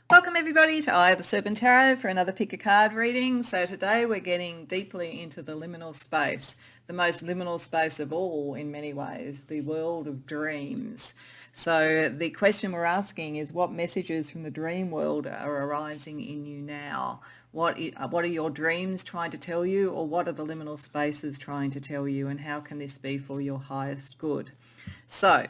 Welcome everybody to Eye of the Serpent Tarot for another pick a card reading. So today we're getting deeply into the liminal space, the most liminal space of all in many ways, the world of dreams. So the question we're asking is, what messages from the dream world are arising in you now? What are your dreams trying to tell you, or what are the liminal spaces trying to tell you, and how can this be for your highest good? So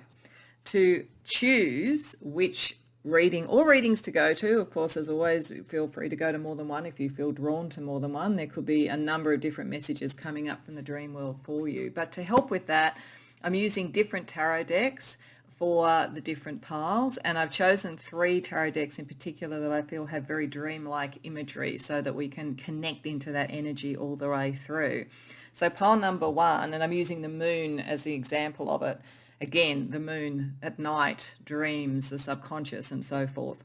to choose which reading or readings to go to, of course, as always, feel free to go to more than one if you feel drawn to more than one. There could be a number of different messages coming up from the dream world for you. But to help with that, I'm using different tarot decks for the different piles, and I've chosen 3 tarot decks in particular that I feel have very dreamlike imagery so that we can connect into that energy all the way through. So pile number 1, and I'm using the moon as the example of it. Again, the moon at night, dreams, the subconscious, and so forth.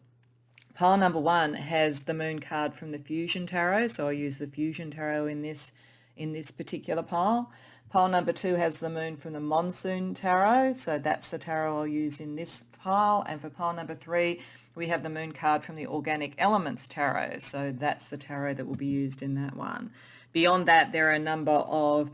Pile number 1 has the moon card from the Fusion Tarot, so I use the Fusion Tarot in this particular pile. Pile number 2 has the moon from the Monsoon Tarot, so that's the tarot I'll use in this pile. And for pile number 3, we have the moon card from the Organic Elements Tarot, so that's the tarot that will be used in that one. Beyond that, there are a number of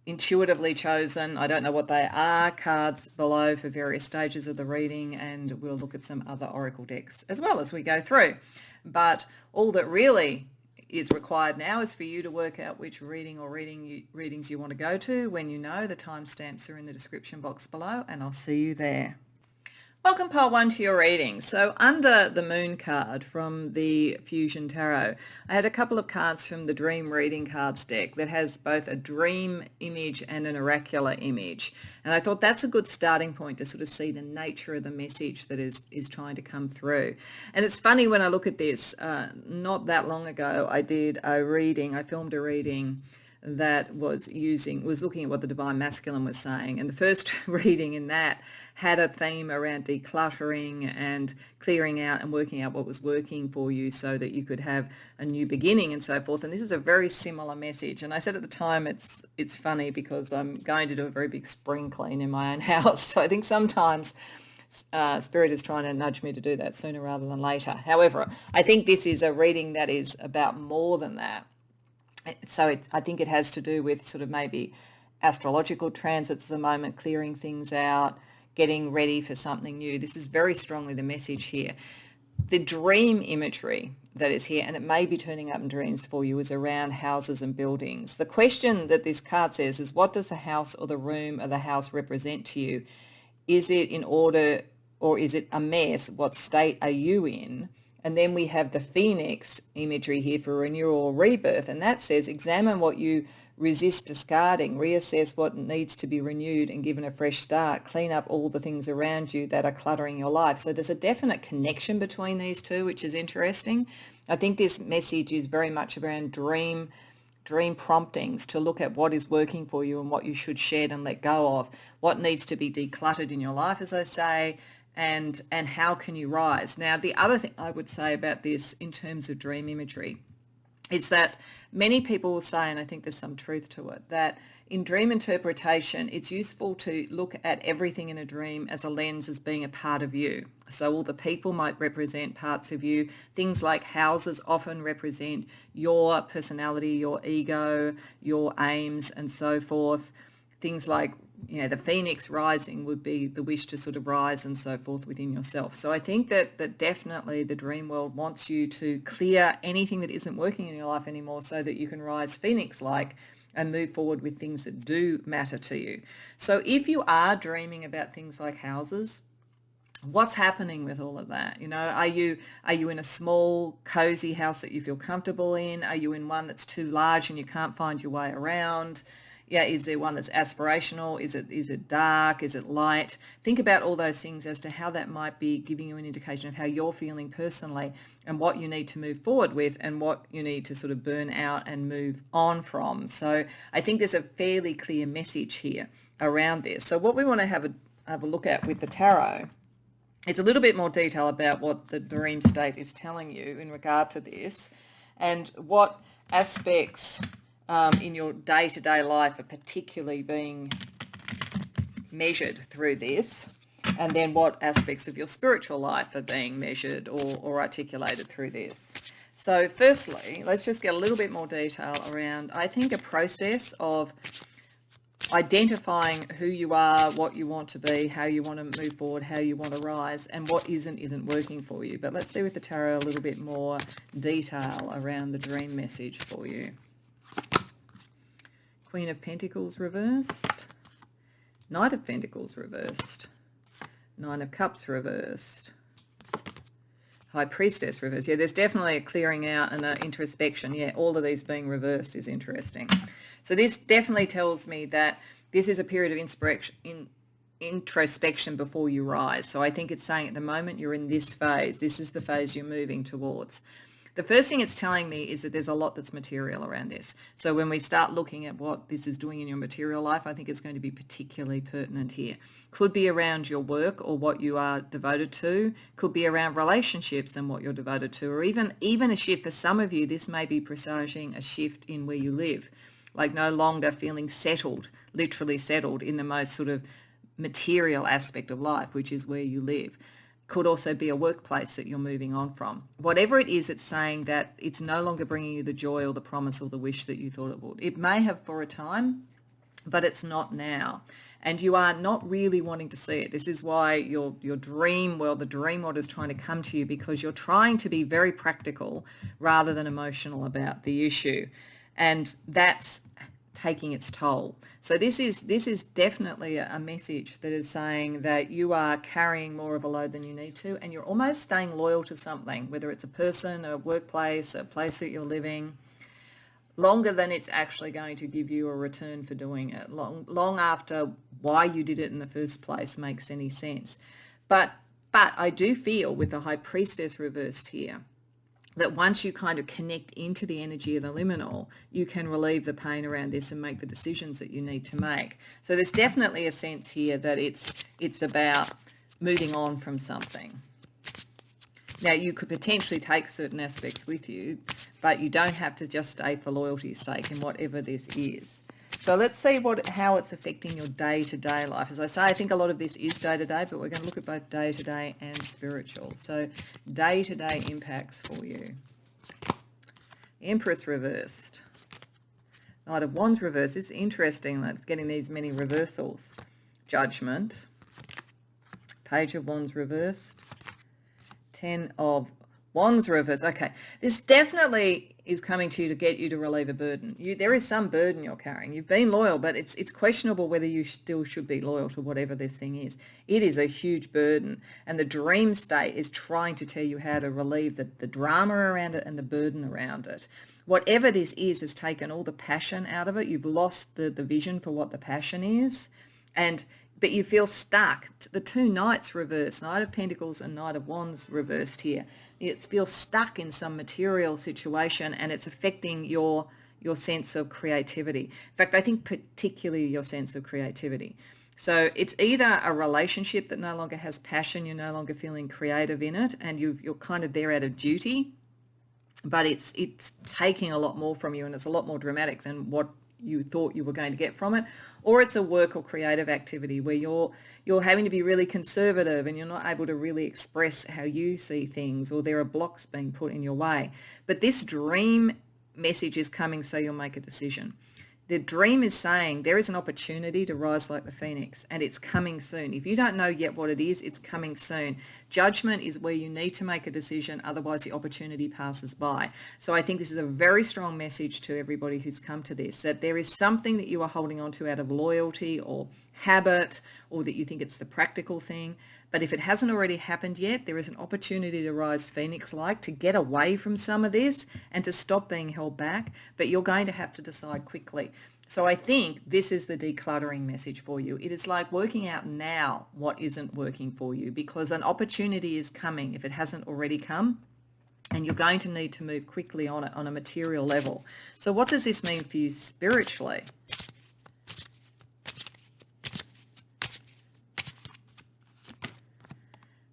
intuitively chosen, I don't know what they are, cards below for various stages of the reading, and we'll look at some other oracle decks as well as we go through. But all that really is required now is for you to work out which reading or readings you want to go to. When you know, the timestamps are in the description box below, and I'll see you there. Welcome pile 1 to your reading. So under the moon card from the Fusion Tarot, I had a couple of cards from the Dream Reading Cards deck that has both a dream image and an oracular image. And I thought that's a good starting point to sort of see the nature of the message that is trying to come through. And it's funny when I look at this, not that long ago I filmed a reading that was looking at what the Divine Masculine was saying, and the first reading in that had a theme around decluttering and clearing out and working out what was working for you so that you could have a new beginning and so forth. And this is a very similar message, and I said at the time it's funny because I'm going to do a very big spring clean in my own house, so I think sometimes Spirit is trying to nudge me to do that sooner rather than later. However, I think this is a reading that is about more than that. So I think it has to do with sort of maybe astrological transits at the moment, clearing things out, getting ready for something new. This is very strongly the message here. The dream imagery that is here, and it may be turning up in dreams for you, is around houses and buildings. The question that this card says is, what does the house or the room of the house represent to you? Is it in order or is it a mess? What state are you in? And then we have the Phoenix imagery here for renewal or rebirth, and that says examine what you resist discarding, reassess what needs to be renewed and given a fresh start, clean up all the things around you that are cluttering your life. So there's a definite connection between these two, which is interesting. I think this message is very much around dream promptings to look at what is working for you and what you should shed and let go of, what needs to be decluttered in your life, as I say, and how can you rise. Now, the other thing I would say about this in terms of dream imagery is that many people will say, and I think there's some truth to it, that in dream interpretation, it's useful to look at everything in a dream as a lens as being a part of you. So all the people might represent parts of you. Things like houses often represent your personality, your ego, your aims, and so forth. Things like, the phoenix rising would be the wish to sort of rise and so forth within yourself. So I think that definitely the dream world wants you to clear anything that isn't working in your life anymore so that you can rise phoenix-like and move forward with things that do matter to you. So if you are dreaming about things like houses, what's happening with all of that? Are you in a small, cozy house that you feel comfortable in? Are you in one that's too large and you can't find your way around? Is there one that's aspirational? Is it dark? Is it light? Think about all those things as to how that might be giving you an indication of how you're feeling personally and what you need to move forward with and what you need to sort of burn out and move on from. So I think there's a fairly clear message here around this. So what we want to have a look at with the tarot, it's a little bit more detail about what the dream state is telling you in regard to this and what aspects in your day-to-day life are particularly being measured through this. and then what aspects of your spiritual life are being measured or articulated through this. So firstly, let's just get a little bit more detail around, I think, a process of identifying who you are, what you want to be, how you want to move forward, how you want to rise, and what isn't working for you. But let's see with the tarot a little bit more detail around the dream message for you. Queen of Pentacles reversed, Knight of Pentacles reversed, Nine of Cups reversed, High Priestess reversed. Yeah, there's definitely a clearing out and an introspection. Yeah, all of these being reversed is interesting. So this definitely tells me that this is a period of introspection before you rise. So I think it's saying at the moment you're in this phase. This is the phase you're moving towards. The first thing it's telling me is that there's a lot that's material around this. So when we start looking at what this is doing in your material life, I think it's going to be particularly pertinent here. Could be around your work or what you are devoted to. Could be around relationships and what you're devoted to. Or even a shift. For some of you, this may be presaging a shift in where you live. Like no longer feeling settled, literally settled in the most sort of material aspect of life, which is where you live. Could also be a workplace that you're moving on from. Whatever it is, it's saying that it's no longer bringing you the joy or the promise or the wish that you thought it would. It may have for a time, but it's not now. And you are not really wanting to see it. This is why your dream world, the dream world is trying to come to you, because you're trying to be very practical rather than emotional about the issue. And that's taking its toll. So this is definitely a message that is saying that you are carrying more of a load than you need to, and you're almost staying loyal to something, whether it's a person, a workplace, a place that you're living, longer than it's actually going to give you a return for doing it, long after why you did it in the first place makes any sense. But I do feel with the High Priestess reversed here, that once you kind of connect into the energy of the liminal, you can relieve the pain around this and make the decisions that you need to make. So there's definitely a sense here that it's about moving on from something. Now, you could potentially take certain aspects with you, but you don't have to just stay for loyalty's sake in whatever this is. So let's see how it's affecting your day-to-day life. As I say, I think a lot of this is day-to-day, but we're going to look at both day-to-day and spiritual. So day-to-day impacts for you. Empress reversed. Knight of Wands reversed. It's interesting that it's getting these many reversals. Judgment. Page of Wands reversed. 10 of Wands reversed. Okay, this definitely is coming to you to get you to relieve a burden. There is some burden you're carrying. You've been loyal, but it's questionable whether you still should be loyal to whatever this thing is. It is a huge burden, and the dream state is trying to tell you how to relieve the drama around it and the burden around it. Whatever this is has taken all the passion out of it. You've lost the vision for what the passion is, but you feel stuck. The two knights reversed, Knight of Pentacles and Knight of Wands reversed here. It feels stuck in some material situation, and it's affecting your sense of creativity. In fact, I think particularly your sense of creativity. So it's either a relationship that no longer has passion, you're no longer feeling creative in it, and you're kind of there out of duty, but it's taking a lot more from you, and it's a lot more dramatic than what you thought you were going to get from it. Or it's a work or creative activity where you're having to be really conservative and you're not able to really express how you see things, or there are blocks being put in your way. But this dream message is coming, so you'll make a decision. The dream is saying there is an opportunity to rise like the phoenix, and it's coming soon. If you don't know yet what it is, it's coming soon. Judgment is where you need to make a decision, otherwise the opportunity passes by. So I think this is a very strong message to everybody who's come to this, that there is something that you are holding on to out of loyalty or habit, or that you think it's the practical thing. But if it hasn't already happened yet, there is an opportunity to rise phoenix-like, to get away from some of this and to stop being held back. But you're going to have to decide quickly. So I think this is the decluttering message for you. It is like working out now what isn't working for you, because an opportunity is coming if it hasn't already come, and you're going to need to move quickly on it on a material level. So what does this mean for you spiritually?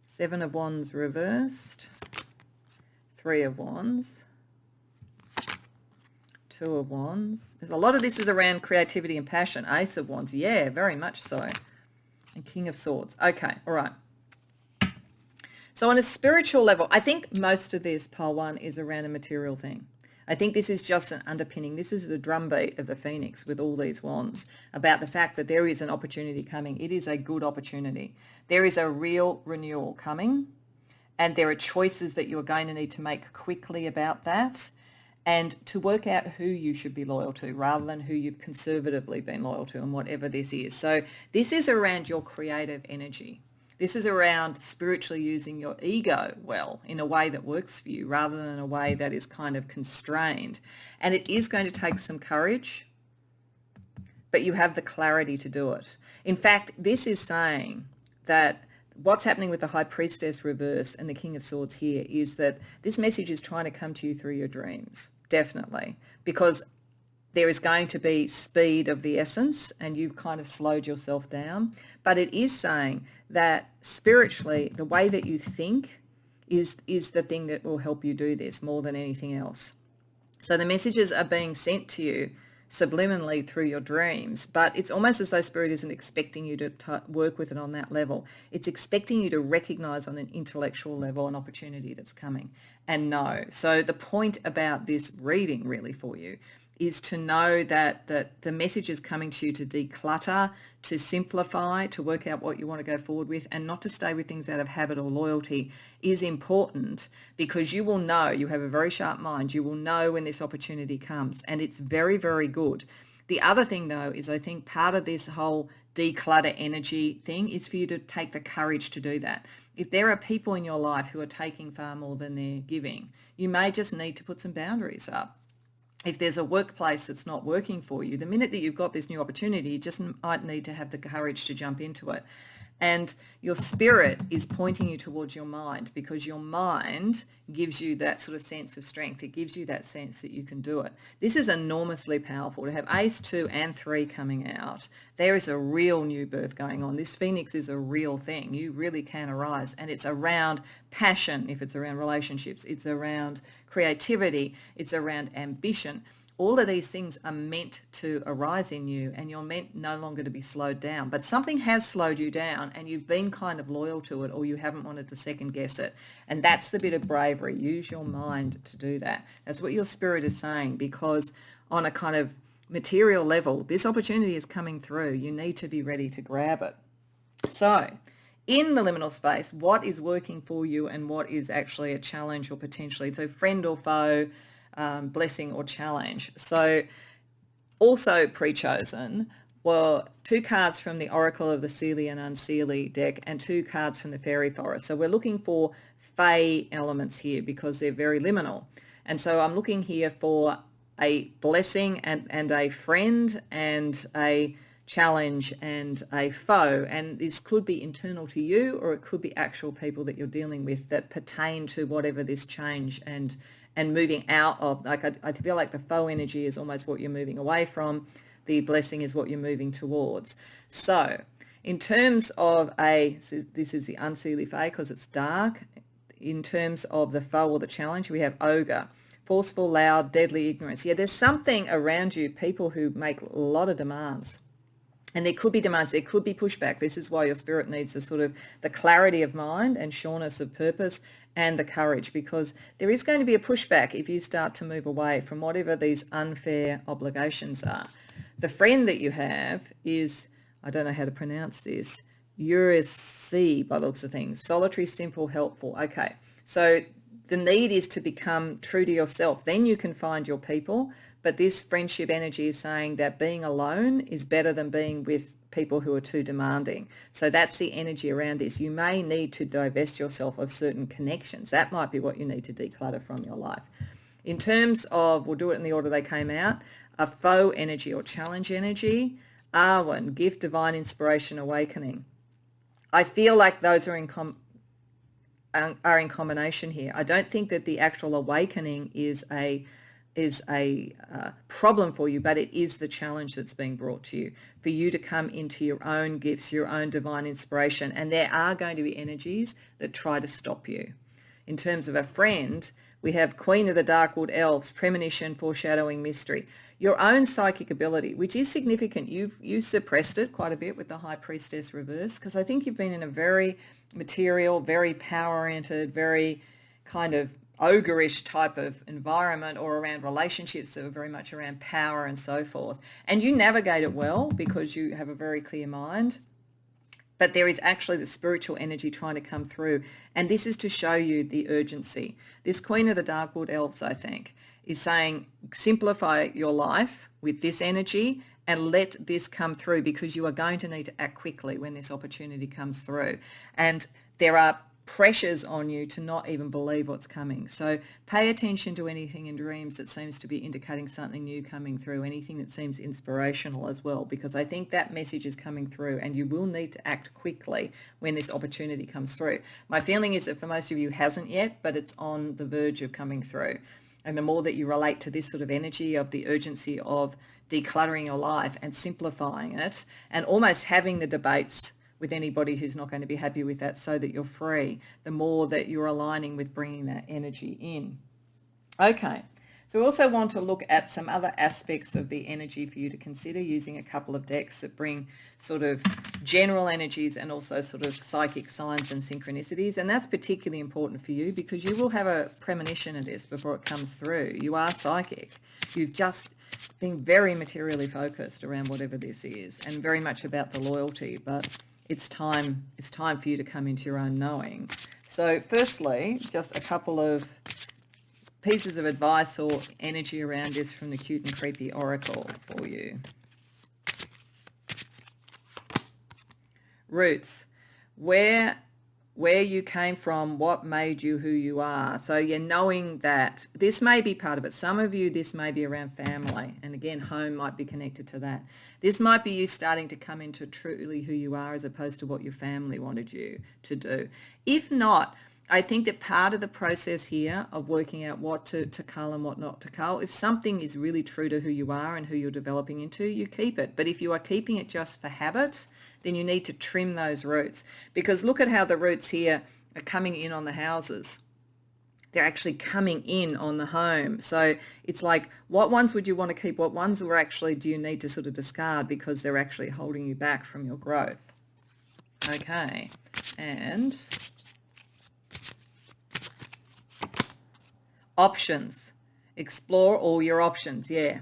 Seven of Wands reversed, Three of Wands, Two of Wands. There's a lot of this is around creativity and passion. Ace of Wands, yeah, very much so. And King of Swords. Okay, all right. So on a spiritual level, I think most of this, pile 1, is around a material thing. I think this is just an underpinning. This is the drumbeat of the Phoenix with all these wands about the fact that there is an opportunity coming. It is a good opportunity. There is a real renewal coming, and there are choices that you're going to need to make quickly about that, and to work out who you should be loyal to rather than who you've conservatively been loyal to, and whatever this is. So this is around your creative energy. This is around spiritually using your ego well in a way that works for you rather than a way that is kind of constrained. And it is going to take some courage, but you have the clarity to do it. In fact, this is saying that what's happening with the High Priestess reversed and the King of Swords here is that this message is trying to come to you through your dreams, definitely, because there is going to be speed of the essence and you've kind of slowed yourself down. But it is saying that spiritually, the way that you think is the thing that will help you do this more than anything else. So the messages are being sent to you subliminally through your dreams, but it's almost as though Spirit isn't expecting you to work with it on that level. It's expecting you to recognize on an intellectual level an opportunity that's coming and know. So the point about this reading really for you is to know that the message is coming to you to declutter, to simplify, to work out what you want to go forward with, and not to stay with things out of habit or loyalty is important, because you will know, you have a very sharp mind, you will know when this opportunity comes, and it's very, very good. The other thing though is I think part of this whole declutter energy thing is for you to take the courage to do that. If there are people in your life who are taking far more than they're giving, you may just need to put some boundaries up. If there's a workplace that's not working for you, the minute that you've got this new opportunity, you just might need to have the courage to jump into it. And your spirit is pointing you towards your mind, because your mind gives you that sort of sense of strength. It gives you that sense that you can do it. This is enormously powerful. To have Ace 2 and 3 coming out, there is a real new birth going on. This Phoenix is a real thing. You really can arise. And it's around passion, if it's around relationships. It's around creativity. It's around ambition. All of these things are meant to arise in you, and you're meant no longer to be slowed down. But something has slowed you down and you've been kind of loyal to it, or you haven't wanted to second guess it. And that's the bit of bravery. Use your mind to do that. That's what your spirit is saying, because on a kind of material level, this opportunity is coming through. You need to be ready to grab it. So in the liminal space, what is working for you and what is actually a challenge or potentially, so friend or foe, blessing or challenge. So also pre-chosen were 2 cards from the Oracle of the Seelie and Unseelie deck and 2 cards from the Fairy Forest. So we're looking for Fae elements here because they're very liminal. And so I'm looking here for a blessing and a friend and a challenge and a foe. And this could be internal to you, or it could be actual people that you're dealing with that pertain to whatever this change and moving out of. Like I feel like the foe energy is almost what you're moving away from. The blessing is what you're moving towards. So in terms of this is the Unseelie Fae because it's dark. In terms of the foe or the challenge, we have ogre, forceful, loud, deadly ignorance. Yeah, there's something around you, people who make a lot of demands. And there could be demands, there could be pushback. This is why your spirit needs the sort of the clarity of mind and sureness of purpose and the courage, because there is going to be a pushback if you start to move away from whatever these unfair obligations are. The friend that you have is, I don't know how to pronounce this, Urisi by the looks of things. Solitary, simple, helpful. Okay, so the need is to become true to yourself. Then you can find your people. But this friendship energy is saying that being alone is better than being with people who are too demanding. So that's the energy around this. You may need to divest yourself of certain connections. That might be what you need to declutter from your life. In terms of, we'll do it in the order they came out, a foe energy or challenge energy, Arwen, gift, divine inspiration, awakening. I feel like those are in combination here. I don't think that the actual awakening is a problem for you, but it is the challenge that's being brought to you for you to come into your own gifts, your own divine inspiration. And there are going to be energies that try to stop you. in terms of a friend, we have Queen of the Darkwood Elves, premonition, foreshadowing, mystery. Your own psychic ability, which is significant. You've suppressed it quite a bit with the High Priestess reverse, because I think you've been in a very material, very power-oriented, very kind of ogreish type of environment, or around relationships that are very much around power and so forth. And you navigate it well because you have a very clear mind. But there is actually the spiritual energy trying to come through. And this is to show you the urgency. This Queen of the Darkwood Elves, I think, is saying simplify your life with this energy and let this come through, because you are going to need to act quickly when this opportunity comes through. And there are pressures on you to not even believe what's coming. So pay attention to anything in dreams that seems to be indicating something new coming through, anything that seems inspirational as well, because I think that message is coming through and you will need to act quickly when this opportunity comes through. My feeling is that for most of you hasn't yet, but it's on the verge of coming through. And the more that you relate to this sort of energy of the urgency of decluttering your life and simplifying it, and almost having the debates with anybody who's not going to be happy with that so that you're free, the more that you're aligning with bringing that energy in. Okay, so we also want to look at some other aspects of the energy for you to consider, using a couple of decks that bring sort of general energies and also sort of psychic signs and synchronicities. And that's particularly important for you because you will have a premonition of this before it comes through. You are psychic. You've just been very materially focused around whatever this is, and very much about the loyalty, but it's time for you to come into your own knowing. So firstly, just a couple of pieces of advice or energy around this from the Cute and Creepy Oracle for you. Roots. Where you came from, what made you who you are. So you're knowing that this may be part of it. Some of you, this may be around family. And again, home might be connected to that. This might be you starting to come into truly who you are as opposed to what your family wanted you to do. If not, I think that part of the process here of working out what to cull and what not to cull, if something is really true to who you are and who you're developing into, you keep it. But if you are keeping it just for habit, then you need to trim those roots, because look at how the roots here are coming in on the houses. They're actually coming in on the home. So it's like, what ones would you want to keep? What ones were actually do you need to sort of discard because they're actually holding you back from your growth? Okay, and options. Explore all your options, yeah.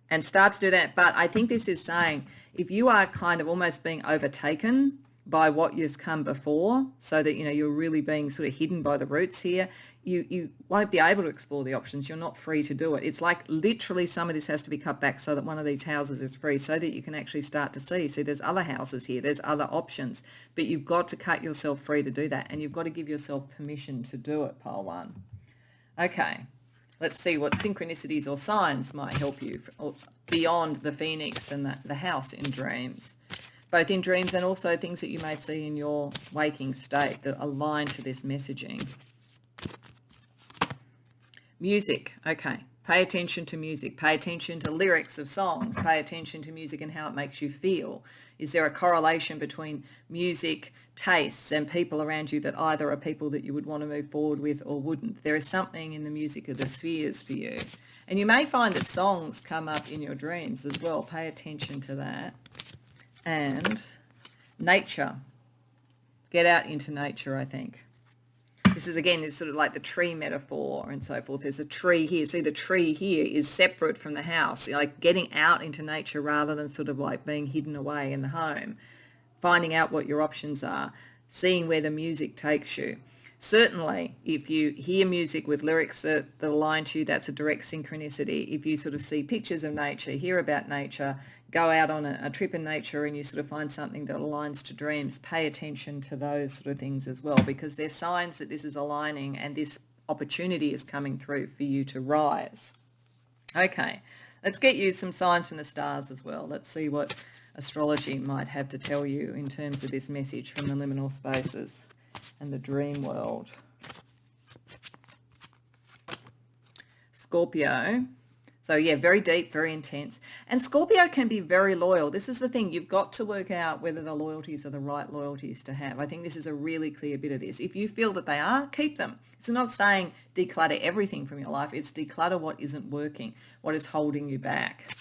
And start to do that. But I think this is saying, if you are kind of almost being overtaken by what has come before, so that, you know, you're really being sort of hidden by the roots here, you won't be able to explore the options. You're not free to do it. It's like literally some of this has to be cut back so that one of these houses is free, so that you can actually start to see there's other houses here, there's other options, but you've got to cut yourself free to do that, and you've got to give yourself permission to do it, pile one. Okay. Let's see what synchronicities or signs might help you beyond the phoenix and the house in dreams, both in dreams and also things that you may see in your waking state that align to this messaging. Music. Okay. Pay attention to music. Pay attention to lyrics of songs. Pay attention to music and how it makes you feel. Is there a correlation between music tastes and people around you that either are people that you would want to move forward with or wouldn't? There is something in the music of the spheres for you. And you may find that songs come up in your dreams as well. Pay attention to that. And nature. Get out into nature, I think. This is, again, is sort of like the tree metaphor and so forth. There's a tree here. See, the tree here is separate from the house, like getting out into nature rather than sort of like being hidden away in the home, finding out what your options are, seeing where the music takes you. Certainly, if you hear music with lyrics that align to you, that's a direct synchronicity. If you sort of see pictures of nature, hear about nature, go out on a trip in nature and you sort of find something that aligns to dreams, pay attention to those sort of things as well, because they're signs that this is aligning and this opportunity is coming through for you to rise. Okay, let's get you some signs from the stars as well. Let's see what astrology might have to tell you in terms of this message from the liminal spaces and the dream world. Scorpio. So yeah, very deep, very intense. And Scorpio can be very loyal. This is the thing. You've got to work out whether the loyalties are the right loyalties to have. I think this is a really clear bit of this. If you feel that they are, keep them. It's not saying declutter everything from your life. It's declutter what isn't working, what is holding you back.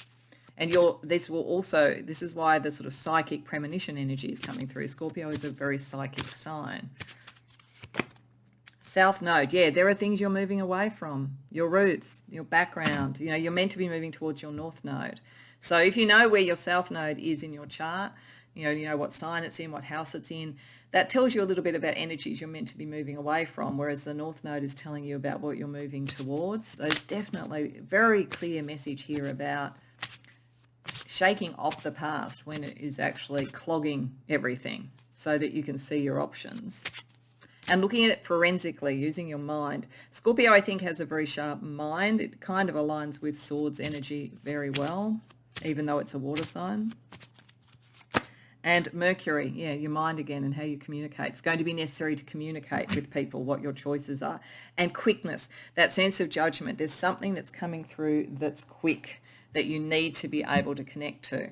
And this is why the sort of psychic premonition energy is coming through. Scorpio is a very psychic sign. South node, yeah, there are things you're moving away from, your roots, your background. You're meant to be moving towards your north node. So if you know where your south node is in your chart, you know what sign it's in, what house it's in, that tells you a little bit about energies you're meant to be moving away from, whereas the north node is telling you about what you're moving towards. So it's definitely a very clear message here about shaking off the past when it is actually clogging everything so that you can see your options. And looking at it forensically, using your mind. Scorpio, I think, has a very sharp mind. It kind of aligns with Swords energy very well, even though it's a water sign. And Mercury, yeah, your mind again and how you communicate. It's going to be necessary to communicate with people what your choices are. And quickness, that sense of judgment. There's something that's coming through that's quick that you need to be able to connect to.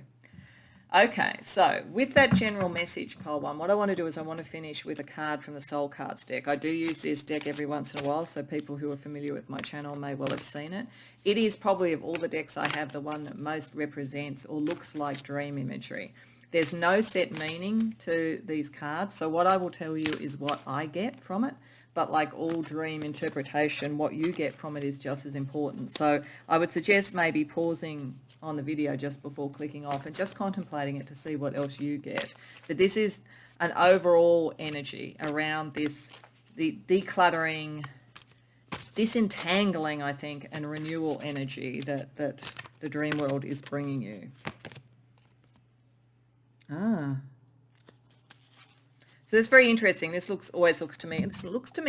Okay, so with that general message, pile one, what I want to do is I want to finish with a card from the Soul Cards deck. I do use this deck every once in a while, so people who are familiar with my channel may well have seen it. It is probably, of all the decks I have, the one that most represents or looks like dream imagery. There's no set meaning to these cards, so what I will tell you is what I get from it. But like all dream interpretation, what you get from it is just as important. So I would suggest maybe pausing on the video just before clicking off and just contemplating it to see what else you get. But this is an overall energy around this, the decluttering, disentangling, I think, and renewal energy that the dream world is bringing you. So it's very interesting. This always looks to me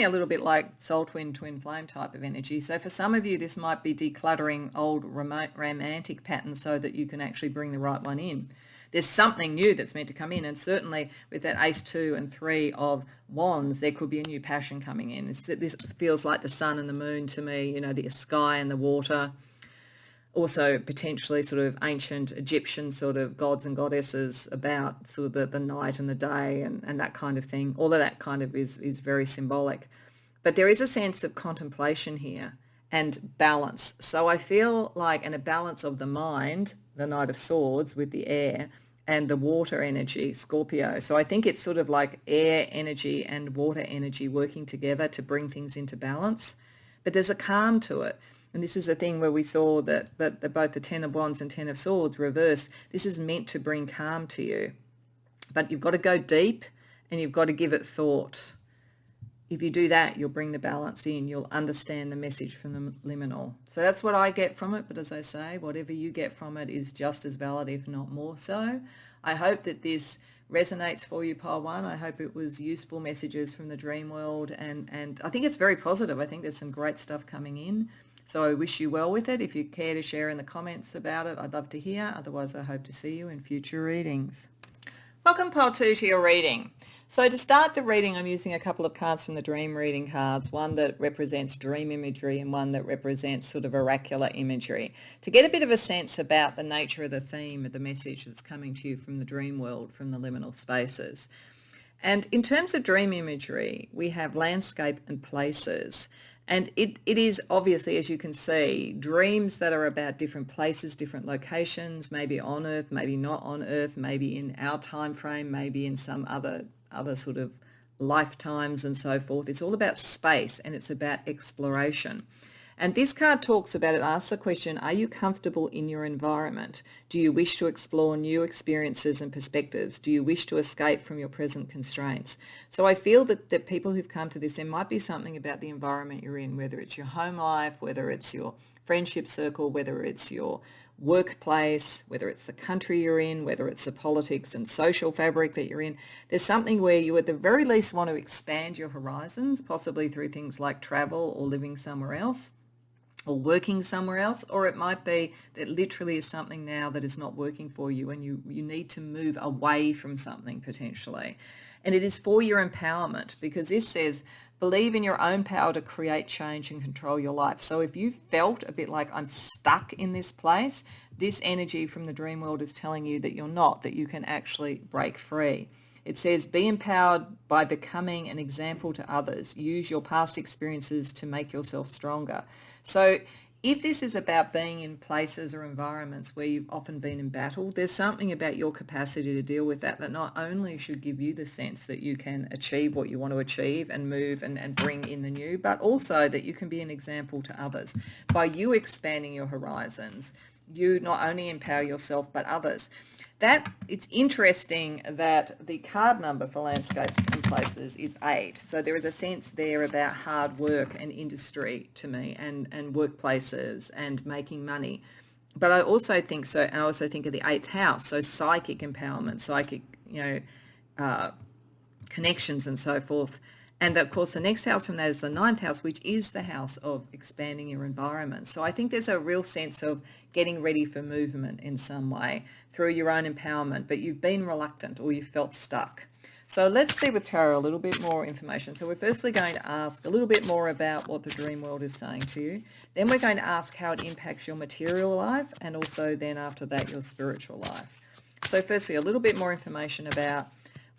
a little bit like soul twin flame type of energy. So for some of you, this might be decluttering old romantic patterns so that you can actually bring the right one in. There's something new that's meant to come in, and certainly with that Ace 2 and 3 of Wands, there could be a new passion coming in. This feels like the sun and the moon to me, the sky and the water. Also potentially sort of ancient Egyptian sort of gods and goddesses about sort of the night and the day and that kind of thing. All of that kind of is very symbolic. But there is a sense of contemplation here and balance. So I feel like, and a balance of the mind, the Knight of Swords with the air, and the water energy, Scorpio. So I think it's sort of like air energy and water energy working together to bring things into balance. But there's a calm to it. And this is a thing where we saw that both the Ten of Wands and Ten of Swords reversed. This is meant to bring calm to you. But you've got to go deep and you've got to give it thought. If you do that, you'll bring the balance in. You'll understand the message from the liminal. So that's what I get from it. But as I say, whatever you get from it is just as valid, if not more so. I hope that this resonates for you, pile one. I hope it was useful messages from the dream world. And I think it's very positive. I think there's some great stuff coming in. So I wish you well with it. If you care to share in the comments about it, I'd love to hear. Otherwise, I hope to see you in future readings. Welcome, pile two, to your reading. So to start the reading, I'm using a couple of cards from the dream reading cards, one that represents dream imagery and one that represents sort of oracular imagery, to get a bit of a sense about the nature of the theme of the message that's coming to you from the dream world, from the liminal spaces. And in terms of dream imagery, we have landscape and places. And it is obviously, as you can see, dreams that are about different places, different locations, maybe on Earth, maybe not on Earth, maybe in our time frame, maybe in some other sort of lifetimes and so forth. It's all about space and it's about exploration. And this card talks about it, asks the question, are you comfortable in your environment? Do you wish to explore new experiences and perspectives? Do you wish to escape from your present constraints? So I feel that people who've come to this, there might be something about the environment you're in, whether it's your home life, whether it's your friendship circle, whether it's your workplace, whether it's the country you're in, whether it's the politics and social fabric that you're in. There's something where you at the very least want to expand your horizons, possibly through things like travel or living somewhere else, or working somewhere else, or it might be that literally is something now that is not working for you and you need to move away from something potentially. And it is for your empowerment, because this says Believe in your own power to create change and control your life. So if you felt a bit like I'm stuck in this place, this energy from the dream world is telling you that you're not, that you can actually break free. It says, be empowered by becoming an example to others. Use your past experiences to make yourself stronger. So if this is about being in places or environments where you've often been in battle, there's something about your capacity to deal with that not only should give you the sense that you can achieve what you want to achieve and move and bring in the new, but also that you can be an example to others. By you expanding your horizons, you not only empower yourself but others. That it's interesting that the card number for landscapes and places is 8. So there is a sense there about hard work and industry to me, and workplaces and making money. But I also think so, and I also think of the 8th house, so psychic empowerment, psychic, connections and so forth. And of course, the next house from that is the 9th house, which is the house of expanding your environment. So I think there's a real sense of getting ready for movement in some way through your own empowerment, but you've been reluctant or you felt stuck. So let's see with tarot a little bit more information. So we're firstly going to ask a little bit more about what the dream world is saying to you. Then we're going to ask how it impacts your material life, and also then after that, your spiritual life. So firstly, a little bit more information about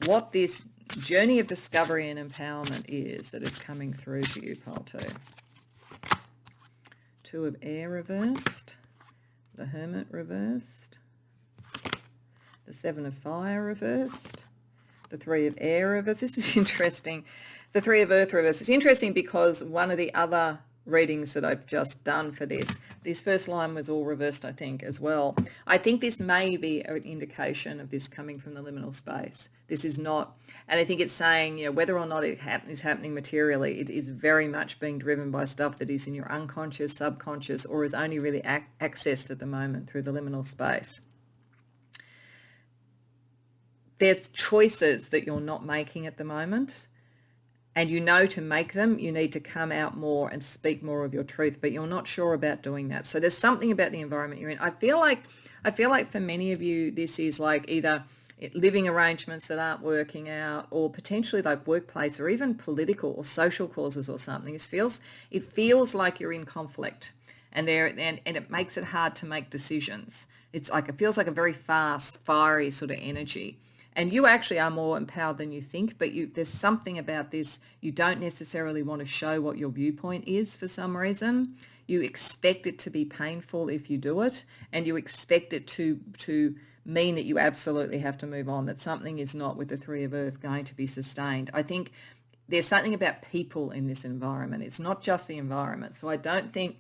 what this journey of discovery and empowerment is that is coming through to you, pile 2. 2 of air reversed, the hermit reversed, the 7 of fire reversed, the 3 of air reversed. This is interesting. The 3 of earth reversed. It's interesting because one of the other readings that I've just done for this first line was all reversed, I think, as well. I think this may be an indication of this coming from the liminal space. This is not, and I think it's saying, whether or not it is happening materially, it is very much being driven by stuff that is in your unconscious, subconscious, or is only really accessed at the moment through the liminal space. There's choices that you're not making at the moment, and to make them, you need to come out more and speak more of your truth, but you're not sure about doing that. So there's something about the environment you're in. I feel like for many of you, this is like either living arrangements that aren't working out, or potentially like workplace or even political or social causes or something. It feels like you're in conflict, and it makes it hard to make decisions. It feels like a very fast, fiery sort of energy. And you actually are more empowered than you think, but there's something about this. You don't necessarily want to show what your viewpoint is for some reason. You expect it to be painful if you do it, and you expect it to mean that you absolutely have to move on, that something is not, with the 3 of earth, going to be sustained. I think there's something about people in this environment. It's not just the environment. So I don't think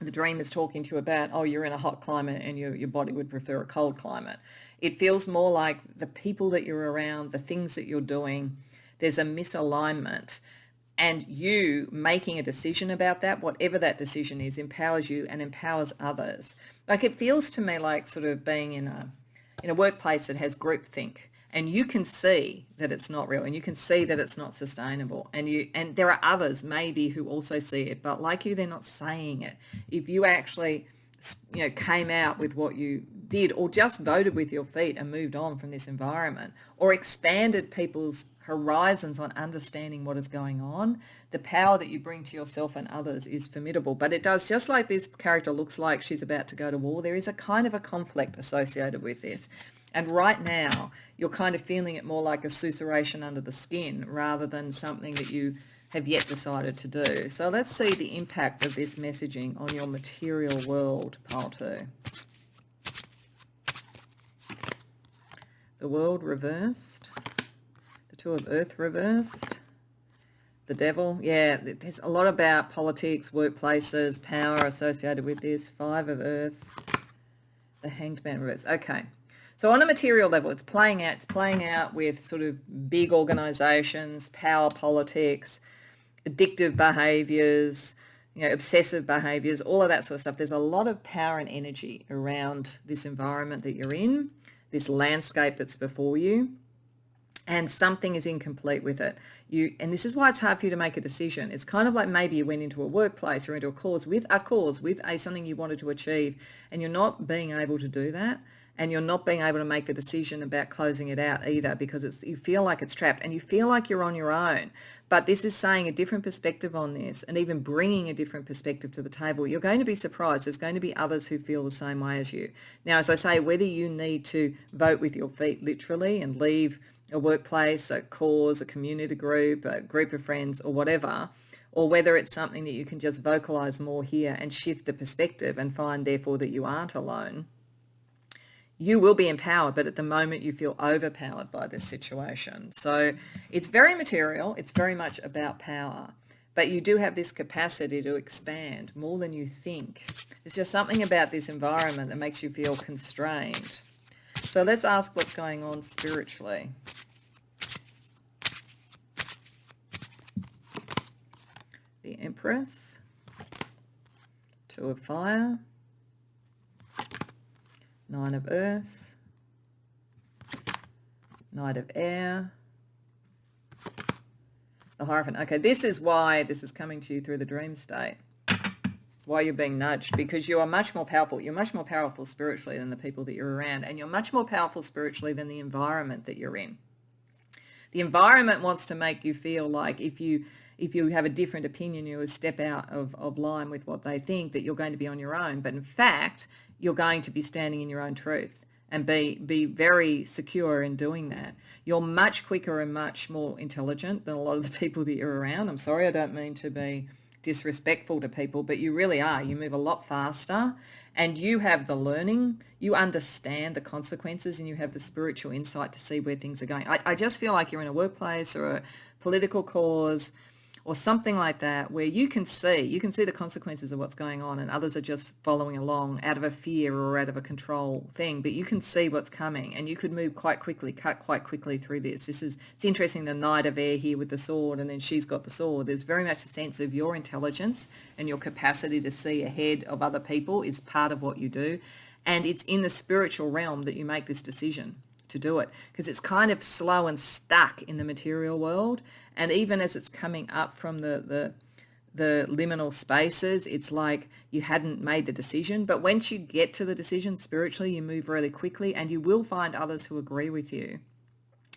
the dream is talking to you about, oh, you're in a hot climate and your body would prefer a cold climate. It feels more like the people that you're around, the things that you're doing, there's a misalignment, and you making a decision about that, whatever that decision is, empowers you and empowers others. Like, it feels to me like sort of being in a workplace that has groupthink, and you can see that it's not real, and you can see that it's not sustainable, and there are others maybe who also see it, but like you, they're not saying it. If you actually came out with what you did, or just voted with your feet and moved on from this environment, or expanded people's horizons on understanding what is going on, the power that you bring to yourself and others is formidable. But it does, just like this character looks like she's about to go to war, there is a kind of a conflict associated with this. And right now, you're kind of feeling it more like a susurration under the skin rather than something that you have yet decided to do. So let's see the impact of this messaging on your material world, pile 2. The world reversed. The 2 of earth reversed. The devil. Yeah, there's a lot about politics, workplaces, power associated with this. 5 of earth. The hanged man reversed. Okay. So on a material level, it's playing out with sort of big organizations, power politics, addictive behaviors, obsessive behaviors, all of that sort of stuff. There's a lot of power and energy around this environment that you're in, this landscape that's before you, and something is incomplete with it. And this is why it's hard for you to make a decision. It's kind of like maybe you went into a workplace or into a cause with something you wanted to achieve, and you're not being able to do that. and you're not being able to make the decision about closing it out either, because you feel like it's trapped and you feel like you're on your own. But this is saying a different perspective on this, and even bringing a different perspective to the table. You're going to be surprised. There's going to be others who feel the same way as you. Now, as I say, whether you need to vote with your feet literally and leave a workplace, a cause, a community group, a group of friends or whatever, or whether it's something that you can just vocalize more here and shift the perspective and find therefore that you aren't alone, you will be empowered, but at the moment you feel overpowered by this situation. So it's very material. It's very much about power, but you do have this capacity to expand more than you think. It's just something about this environment that makes you feel constrained. So let's ask what's going on spiritually. The Empress, Two of Fire, Nine of Earth, Knight of Air, the Hierophant. Okay, this is why this is coming to you through the dream state, why you're being nudged, because you are much more powerful. You're much more powerful spiritually than the people that you're around, and you're much more powerful spiritually than the environment that you're in. The environment wants to make you feel like if you have a different opinion, you would step out of line with what they think, that you're going to be on your own. But in fact, you're going to be standing in your own truth and be very secure in doing that. You're much quicker and much more intelligent than a lot of the people that you're around. I'm sorry, I don't mean to be disrespectful to people, but you really are. You move a lot faster, and you have the learning, you understand the consequences, and you have the spiritual insight to see where things are going. I just feel like you're in a workplace or a political cause or something like that, where you can see the consequences of what's going on, and others are just following along out of a fear or out of a control thing, but you can see what's coming, and you could move quite quickly, cut quite quickly through this. It's interesting, the Knight of Air here with the sword, and then she's got the sword. There's very much a sense of your intelligence and your capacity to see ahead of other people is part of what you do, and it's in the spiritual realm that you make this decision to do it, because it's kind of slow and stuck in the material world. And even as it's coming up from the liminal spaces, it's like you hadn't made the decision. But once you get to the decision spiritually, you move really quickly, and you will find others who agree with you,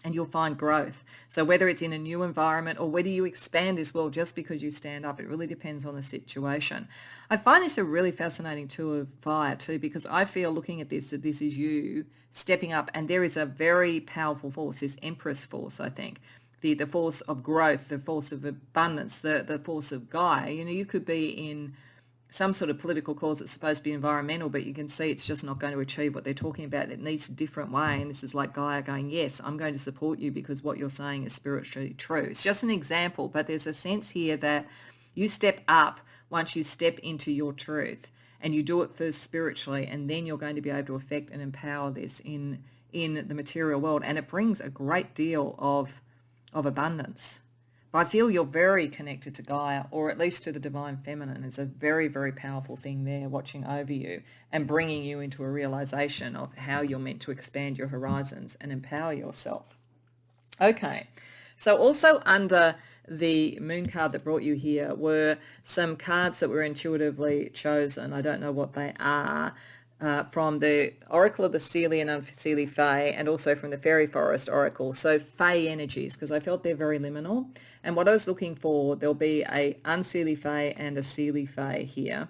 and you'll find growth. So whether it's in a new environment or whether you expand this world just because you stand up, it really depends on the situation. I find this a really fascinating Two of Fire too, because I feel, looking at this, that this is you stepping up, and there is a very powerful force, this Empress force, I think. The force of growth, the force of abundance, the force of Gaia. You know, you could be in some sort of political cause that's supposed to be environmental, but you can see it's just not going to achieve what they're talking about. It needs a different way. And this is like Gaia going, yes, I'm going to support you because what you're saying is spiritually true. It's just an example, but there's a sense here that you step up once you step into your truth, and you do it first spiritually, and then you're going to be able to affect and empower this in the material world. And it brings a great deal of abundance. But I feel you're very connected to Gaia, or at least to the divine feminine. It's a very, very powerful thing there watching over you and bringing you into a realization of how you're meant to expand your horizons and empower yourself. Okay, so also under the moon card that brought you here were some cards that were intuitively chosen. I don't know what they are. From the Oracle of the Seelie and Unseelie Fae, and also from the Fairy Forest Oracle. So Fae energies, because I felt they're very liminal. And what I was looking for, there'll be a Unseelie Fae and a Seelie Fae here.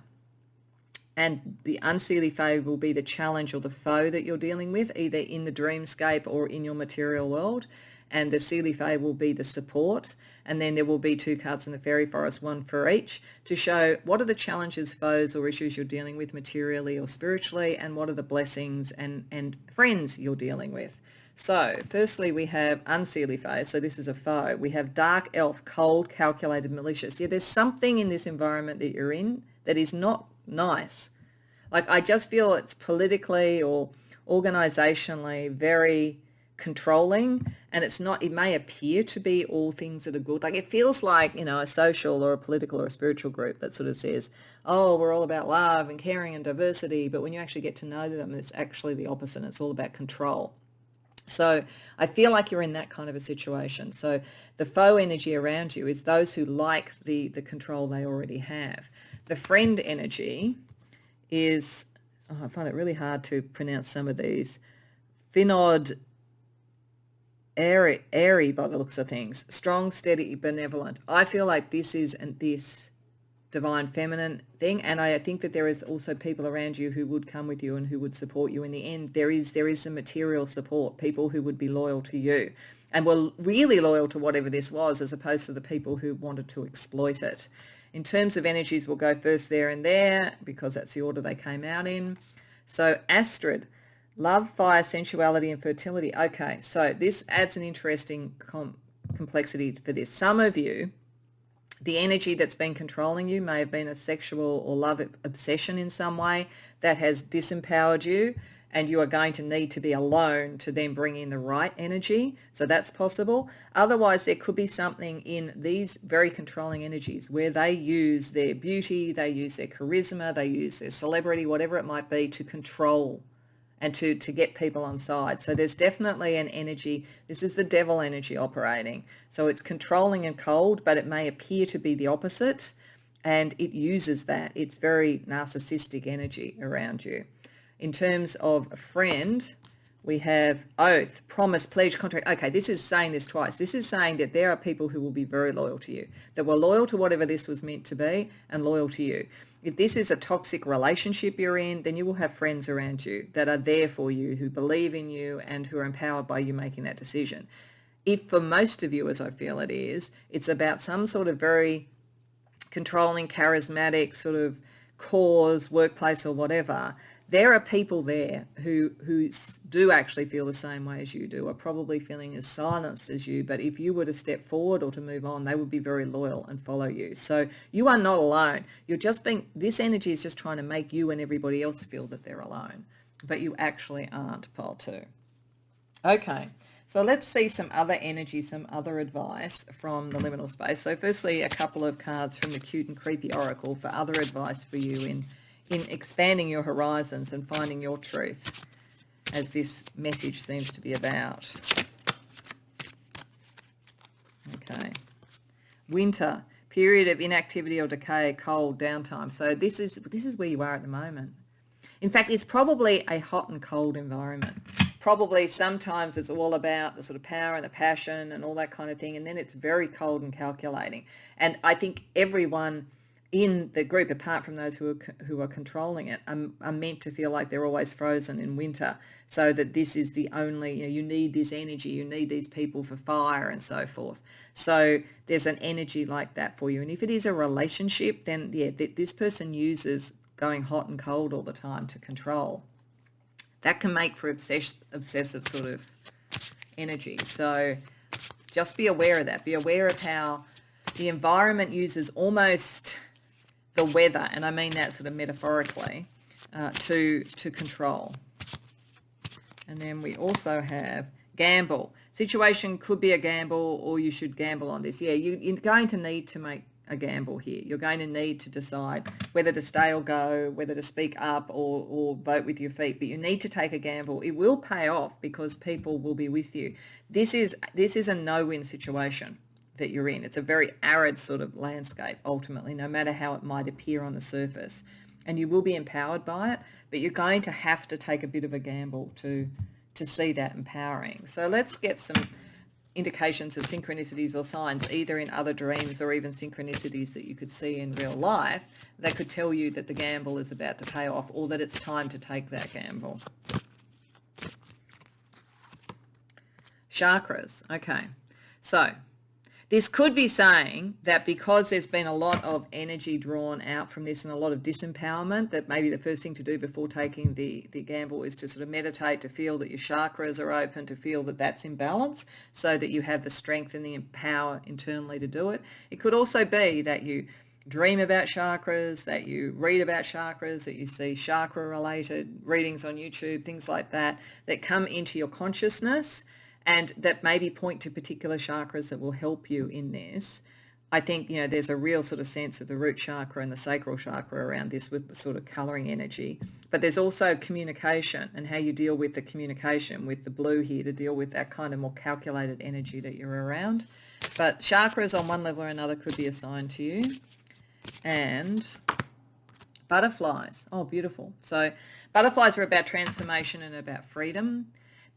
And the Unseelie Fae will be the challenge or the foe that you're dealing with, either in the dreamscape or in your material world. And the Seelie Fae will be the support. And then there will be two cards in the Fairy Forest, one for each, to show what are the challenges, foes, or issues you're dealing with materially or spiritually, and what are the blessings and friends you're dealing with. So firstly, we have Unseelie Fae. So this is a foe. We have Dark Elf, cold, calculated, malicious. Yeah, there's something in this environment that you're in that is not nice. Like, I just feel it's politically or organizationally very controlling, and it's not, it may appear to be all things that are good. Like, it feels like, you know, a social or a political or a spiritual group that sort of says, oh, we're all about love and caring and diversity, but when you actually get to know them, it's actually the opposite. It's all about control. So I feel like you're in that kind of a situation. So the foe energy around you is those who like the control they already have. The friend energy is, I find it really hard to pronounce some of these. Finod airy by the looks of things. Strong, steady, benevolent. I feel like this is this divine feminine thing, and I think that there is also people around you who would come with you and who would support you in the end. There is some material support, people who would be loyal to you and were really loyal to whatever this was, as opposed to the people who wanted to exploit it. In terms of energies, we'll go first there and there because that's the order they came out in. So Astrid, love, fire, sensuality and fertility. Okay, so this adds an interesting complexity for this. Some of you, the energy that's been controlling you may have been a sexual or love obsession in some way that has disempowered you, and you are going to need to be alone to then bring in the right energy. So that's possible. Otherwise, there could be something in these very controlling energies where they use their beauty, they use their charisma, they use their celebrity, whatever it might be, to control and to get people on side. So there's definitely an energy. This is the devil energy operating. So it's controlling and cold, but it may appear to be the opposite, and it uses that. It's very narcissistic energy around you. In terms of a friend, we have oath, promise, pledge, contract. Okay, this is saying this twice. This is saying that there are people who will be very loyal to you, that were loyal to whatever this was meant to be and loyal to you. If this is a toxic relationship you're in, then you will have friends around you that are there for you, who believe in you and who are empowered by you making that decision. If for most of you, as I feel it is, it's about some sort of very controlling, charismatic sort of cause, workplace or whatever, there are people there who do actually feel the same way as you do, are probably feeling as silenced as you, but if you were to step forward or to move on, they would be very loyal and follow you. So you are not alone. This energy is just trying to make you and everybody else feel that they're alone, but you actually aren't, pile 2. Okay, so let's see some other energy, some other advice from the liminal space. So firstly, a couple of cards from the Cute and Creepy Oracle for other advice for you in expanding your horizons and finding your truth, as this message seems to be about. Okay. Winter, period of inactivity or decay, cold, downtime. So this is where you are at the moment. In fact, it's probably a hot and cold environment. Probably sometimes it's all about the sort of power and the passion and all that kind of thing, and then it's very cold and calculating. And I think everyone in the group, apart from those who are controlling it, are meant to feel like they're always frozen in winter, so that this is the only, you need this energy, you need these people for fire and so forth. So there's an energy like that for you. And if it is a relationship, then yeah, this person uses going hot and cold all the time to control. That can make for obsessive sort of energy. So just be aware of that. Be aware of how the environment uses almost the weather, and I mean that sort of metaphorically, to control. And then we also have gamble. Situation could be a gamble, or you should gamble on this. Yeah, you're going to need to make a gamble here. You're going to need to decide whether to stay or go, whether to speak up or vote with your feet, but you need to take a gamble. It will pay off because people will be with you. This is a no-win situation that you're in. It's a very arid sort of landscape, ultimately, no matter how it might appear on the surface. And you will be empowered by it, but you're going to have to take a bit of a gamble to see that empowering. So let's get some indications of synchronicities or signs, either in other dreams or even synchronicities that you could see in real life, that could tell you that the gamble is about to pay off, or that it's time to take that gamble. Chakras. Okay. So this could be saying that because there's been a lot of energy drawn out from this and a lot of disempowerment, that maybe the first thing to do before taking the gamble is to sort of meditate, to feel that your chakras are open, to feel that that's in balance, so that you have the strength and the power internally to do it. It could also be that you dream about chakras, that you read about chakras, that you see chakra-related readings on YouTube, things like that, that come into your consciousness, and that maybe point to particular chakras that will help you in this. I think, there's a real sort of sense of the root chakra and the sacral chakra around this with the sort of colouring energy. But there's also communication and how you deal with the communication with the blue here, to deal with that kind of more calculated energy that you're around. But chakras on one level or another could be assigned to you. And Butterflies. Oh, beautiful. So butterflies are about transformation and about freedom.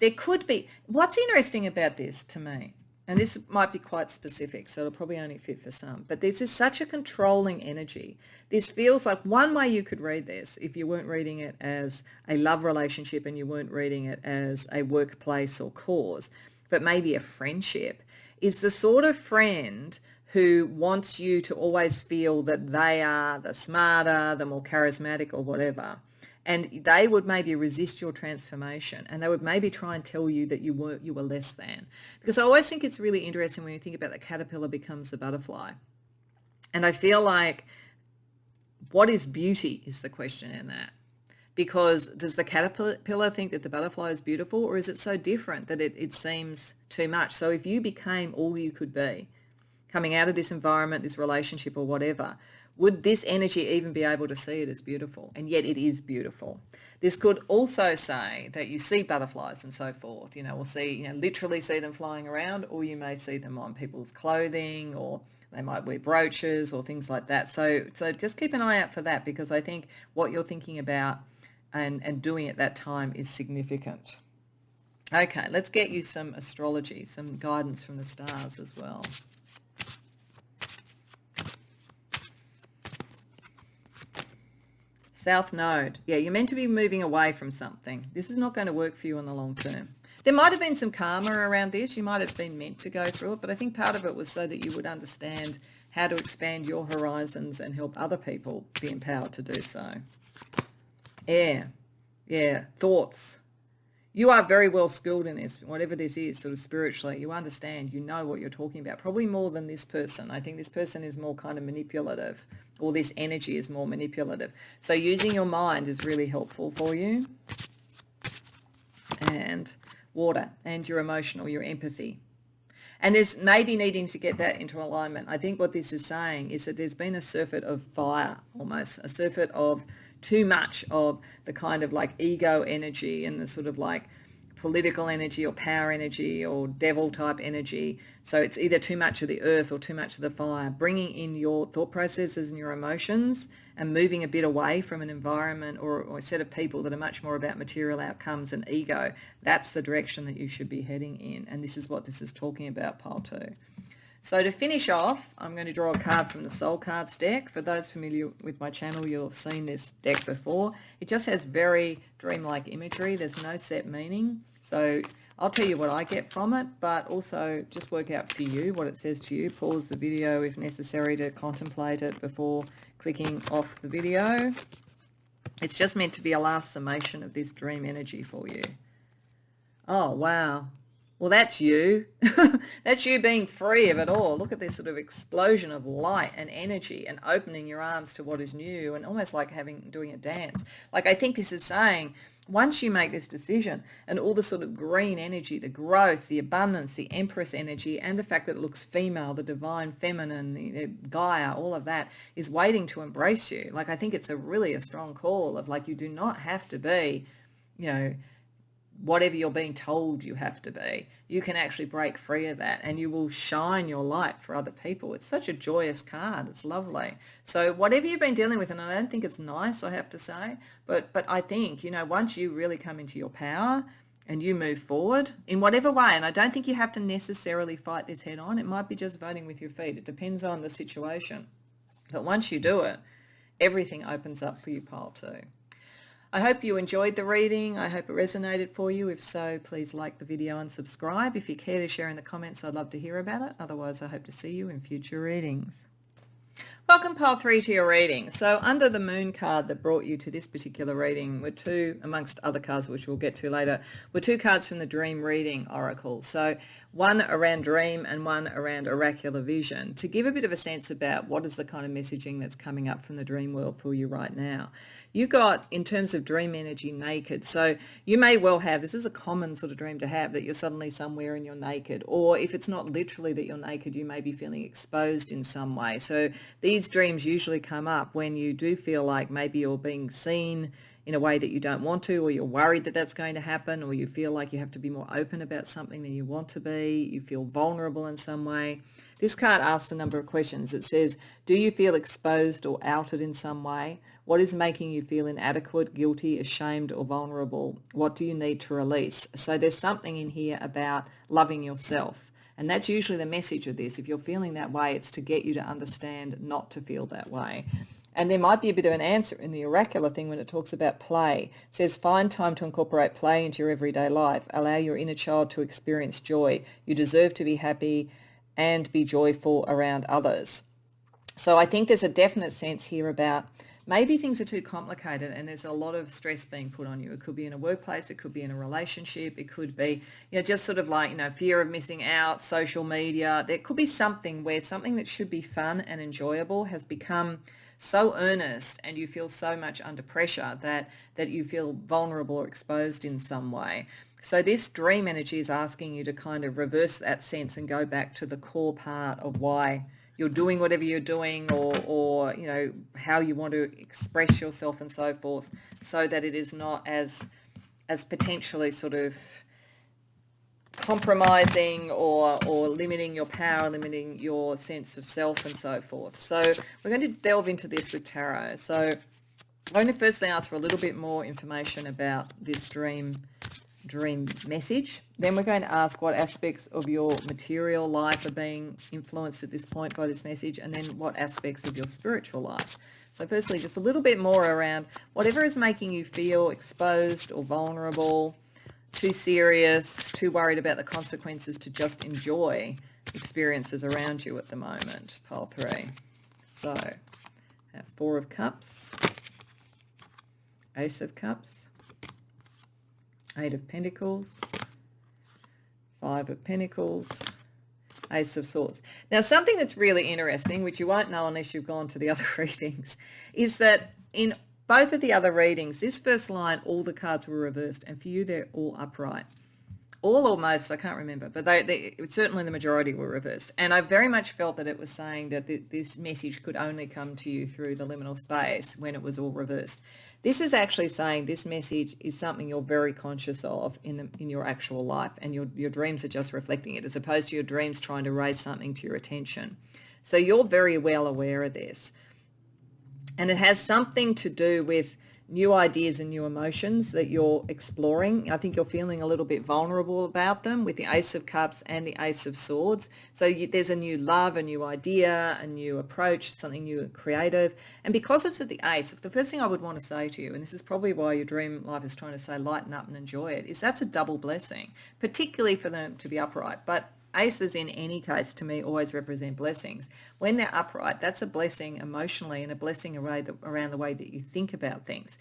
There could be, what's interesting about this to me, and this might be quite specific, so it'll probably only fit for some, but this is such a controlling energy. This feels like one way you could read this, if you weren't reading it as a love relationship and you weren't reading it as a workplace or cause, but maybe a friendship, is the sort of friend who wants you to always feel that they are the smarter, the more charismatic or whatever. And they would maybe resist your transformation, and they would maybe try and tell you that you were less than. Because I always think it's really interesting when you think about the caterpillar becomes the butterfly. And I feel like what is beauty is the question in that. Because does the caterpillar think that the butterfly is beautiful, or is it so different that it seems too much? So if you became all you could be, coming out of this environment, this relationship or whatever, would this energy even be able to see it as beautiful? And yet it is beautiful. This could also say that you see butterflies and so forth. We'll see, literally see them flying around, or you may see them on people's clothing, or they might wear brooches or things like that. So just keep an eye out for that, because I think what you're thinking about and doing at that time is significant. Okay, let's get you some astrology, some guidance from the stars as well. South Node. Yeah, you're meant to be moving away from something. This is not going to work for you in the long term. There might have been some karma around this. You might have been meant to go through it, but I think part of it was so that you would understand how to expand your horizons and help other people be empowered to do so. Air. Yeah, thoughts. You are very well skilled in this, whatever this is, sort of spiritually. You understand, you know what you're talking about, probably more than this person. I think this person is more kind of manipulative, or this energy is more manipulative. So using your mind is really helpful for you. And water, and your emotional, your empathy. And there's maybe needing to get that into alignment. I think what this is saying is that there's been a surfeit of fire, almost, a surfeit of too much of the kind of like ego energy and the sort of like political energy or power energy or devil type energy. So it's either too much of the earth or too much of the fire, bringing in your thought processes and your emotions and moving a bit away from an environment or a set of people that are much more about material outcomes and ego. That's the direction that you should be heading in. And this is what this is talking about, pile 2. So to finish off, I'm going to draw a card from the Soul Cards deck. For those familiar with my channel, you'll have seen this deck before. It just has very dreamlike imagery. There's no set meaning. So I'll tell you what I get from it, but also just work out for you what it says to you. Pause the video if necessary to contemplate it before clicking off the video. It's just meant to be a last summation of this dream energy for you. Oh, wow. Well, that's you. That's you being free of it all. Look at this sort of explosion of light and energy and opening your arms to what is new, and almost like doing a dance. Like, I think this is saying, once you make this decision and all the sort of green energy, the growth, the abundance, the Empress energy, and the fact that it looks female, the divine feminine, the Gaia, all of that is waiting to embrace you. Like, I think it's a strong call of like, you do not have to be, whatever you're being told you have to be. You can actually break free of that, and you will shine your light for other people. It's such a joyous card. It's lovely. So whatever you've been dealing with, and I don't think it's nice, I have to say, but I think, once you really come into your power and you move forward in whatever way, and I don't think you have to necessarily fight this head on. It might be just voting with your feet. It depends on the situation. But once you do it, everything opens up for you, pile 2. I hope you enjoyed the reading. I hope it resonated for you. If so, please like the video and subscribe. If you care to share in the comments, I'd love to hear about it. Otherwise, I hope to see you in future readings. Welcome, pile 3, to your reading. So under the moon card that brought you to this particular reading were two, amongst other cards which we'll get to later, were two cards from the Dream Reading Oracle. So one around dream and one around oracular vision, to give a bit of a sense about what is the kind of messaging that's coming up from the dream world for you right now. You got, in terms of dream energy, naked. So you may well have, this is a common sort of dream to have, that you're suddenly somewhere and you're naked. Or if it's not literally that you're naked, you may be feeling exposed in some way. So these dreams usually come up when you do feel like maybe you're being seen in a way that you don't want to, or you're worried that that's going to happen, or you feel like you have to be more open about something than you want to be, you feel vulnerable in some way. This card asks a number of questions. It says, do you feel exposed or outed in some way? What is making you feel inadequate, guilty, ashamed, or vulnerable? What do you need to release? So there's something in here about loving yourself. And that's usually the message of this. If you're feeling that way, it's to get you to understand not to feel that way. And there might be a bit of an answer in the oracular thing when it talks about play. It says, find time to incorporate play into your everyday life. Allow your inner child to experience joy. You deserve to be happy and be joyful around others. So I think there's a definite sense here about maybe things are too complicated and there's a lot of stress being put on you. It could be in a workplace, it could be in a relationship, it could be, just sort of like, fear of missing out, social media. There could be something where something that should be fun and enjoyable has become so earnest and you feel so much under pressure that you feel vulnerable or exposed in some way. So this dream energy is asking you to kind of reverse that sense and go back to the core part of why you're doing whatever you're doing or how you want to express yourself and so forth, so that it is not as potentially sort of compromising or limiting your power, limiting your sense of self and so forth. So we're going to delve into this with tarot. So I'm going to firstly ask for a little bit more information about this dream message. Then we're going to ask what aspects of your material life are being influenced at this point by this message, and then what aspects of your spiritual life. So firstly, just a little bit more around whatever is making you feel exposed or vulnerable, too serious, too worried about the consequences to just enjoy experiences around you at the moment. Pile 3. So have 4 of Cups, Ace of Cups, 8 of Pentacles, 5 of Pentacles, Ace of Swords. Now, something that's really interesting, which you won't know unless you've gone to the other readings, is that in both of the other readings, this first line, all the cards were reversed, and for you, they're all upright. All or most, I can't remember, but certainly the majority were reversed. And I very much felt that it was saying that this message could only come to you through the liminal space when it was all reversed. This is actually saying this message is something you're very conscious of in your actual life, and your dreams are just reflecting it, as opposed to your dreams trying to raise something to your attention. So you're very well aware of this. And it has something to do with new ideas and new emotions that you're exploring. I think you're feeling a little bit vulnerable about them with the Ace of Cups and the Ace of Swords. So there's a new love, a new idea, a new approach, something new and creative. And because it's at the Ace, the first thing I would want to say to you, and this is probably why your dream life is trying to say lighten up and enjoy it, is that's a double blessing, particularly for them to be upright. But aces in any case to me always represent blessings. When they're upright, that's a blessing emotionally and a blessing around the way that you think about things.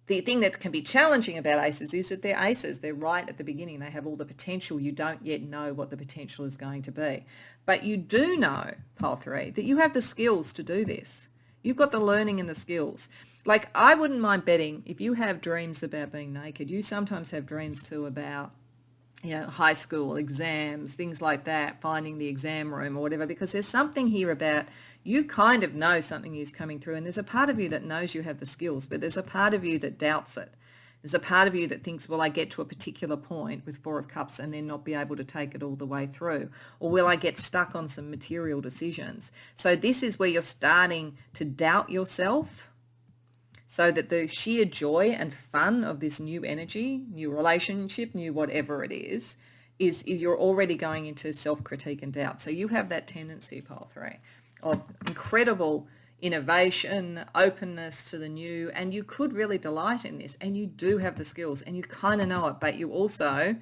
The thing that can be challenging about aces is that they're aces. They're right at the beginning. They have all the potential. You don't yet know what the potential is going to be. But you do know, pile 3, that you have the skills to do this. You've got the learning and the skills. Like, I wouldn't mind betting if you have dreams about being naked, you sometimes have dreams too about high school exams, things like that, finding the exam room or whatever, because there's something here about you kind of know something is coming through, and there's a part of you that knows you have the skills, but there's a part of you that doubts it. There's a part of you that thinks, will I get to a particular point with 4 of Cups and then not be able to take it all the way through? Or will I get stuck on some material decisions? So this is where you're starting to doubt yourself, so that the sheer joy and fun of this new energy, new relationship, new whatever it is you're already going into self-critique and doubt. So you have that tendency, pile 3, of incredible innovation, openness to the new, and you could really delight in this, and you do have the skills, and you kind of know it, but you also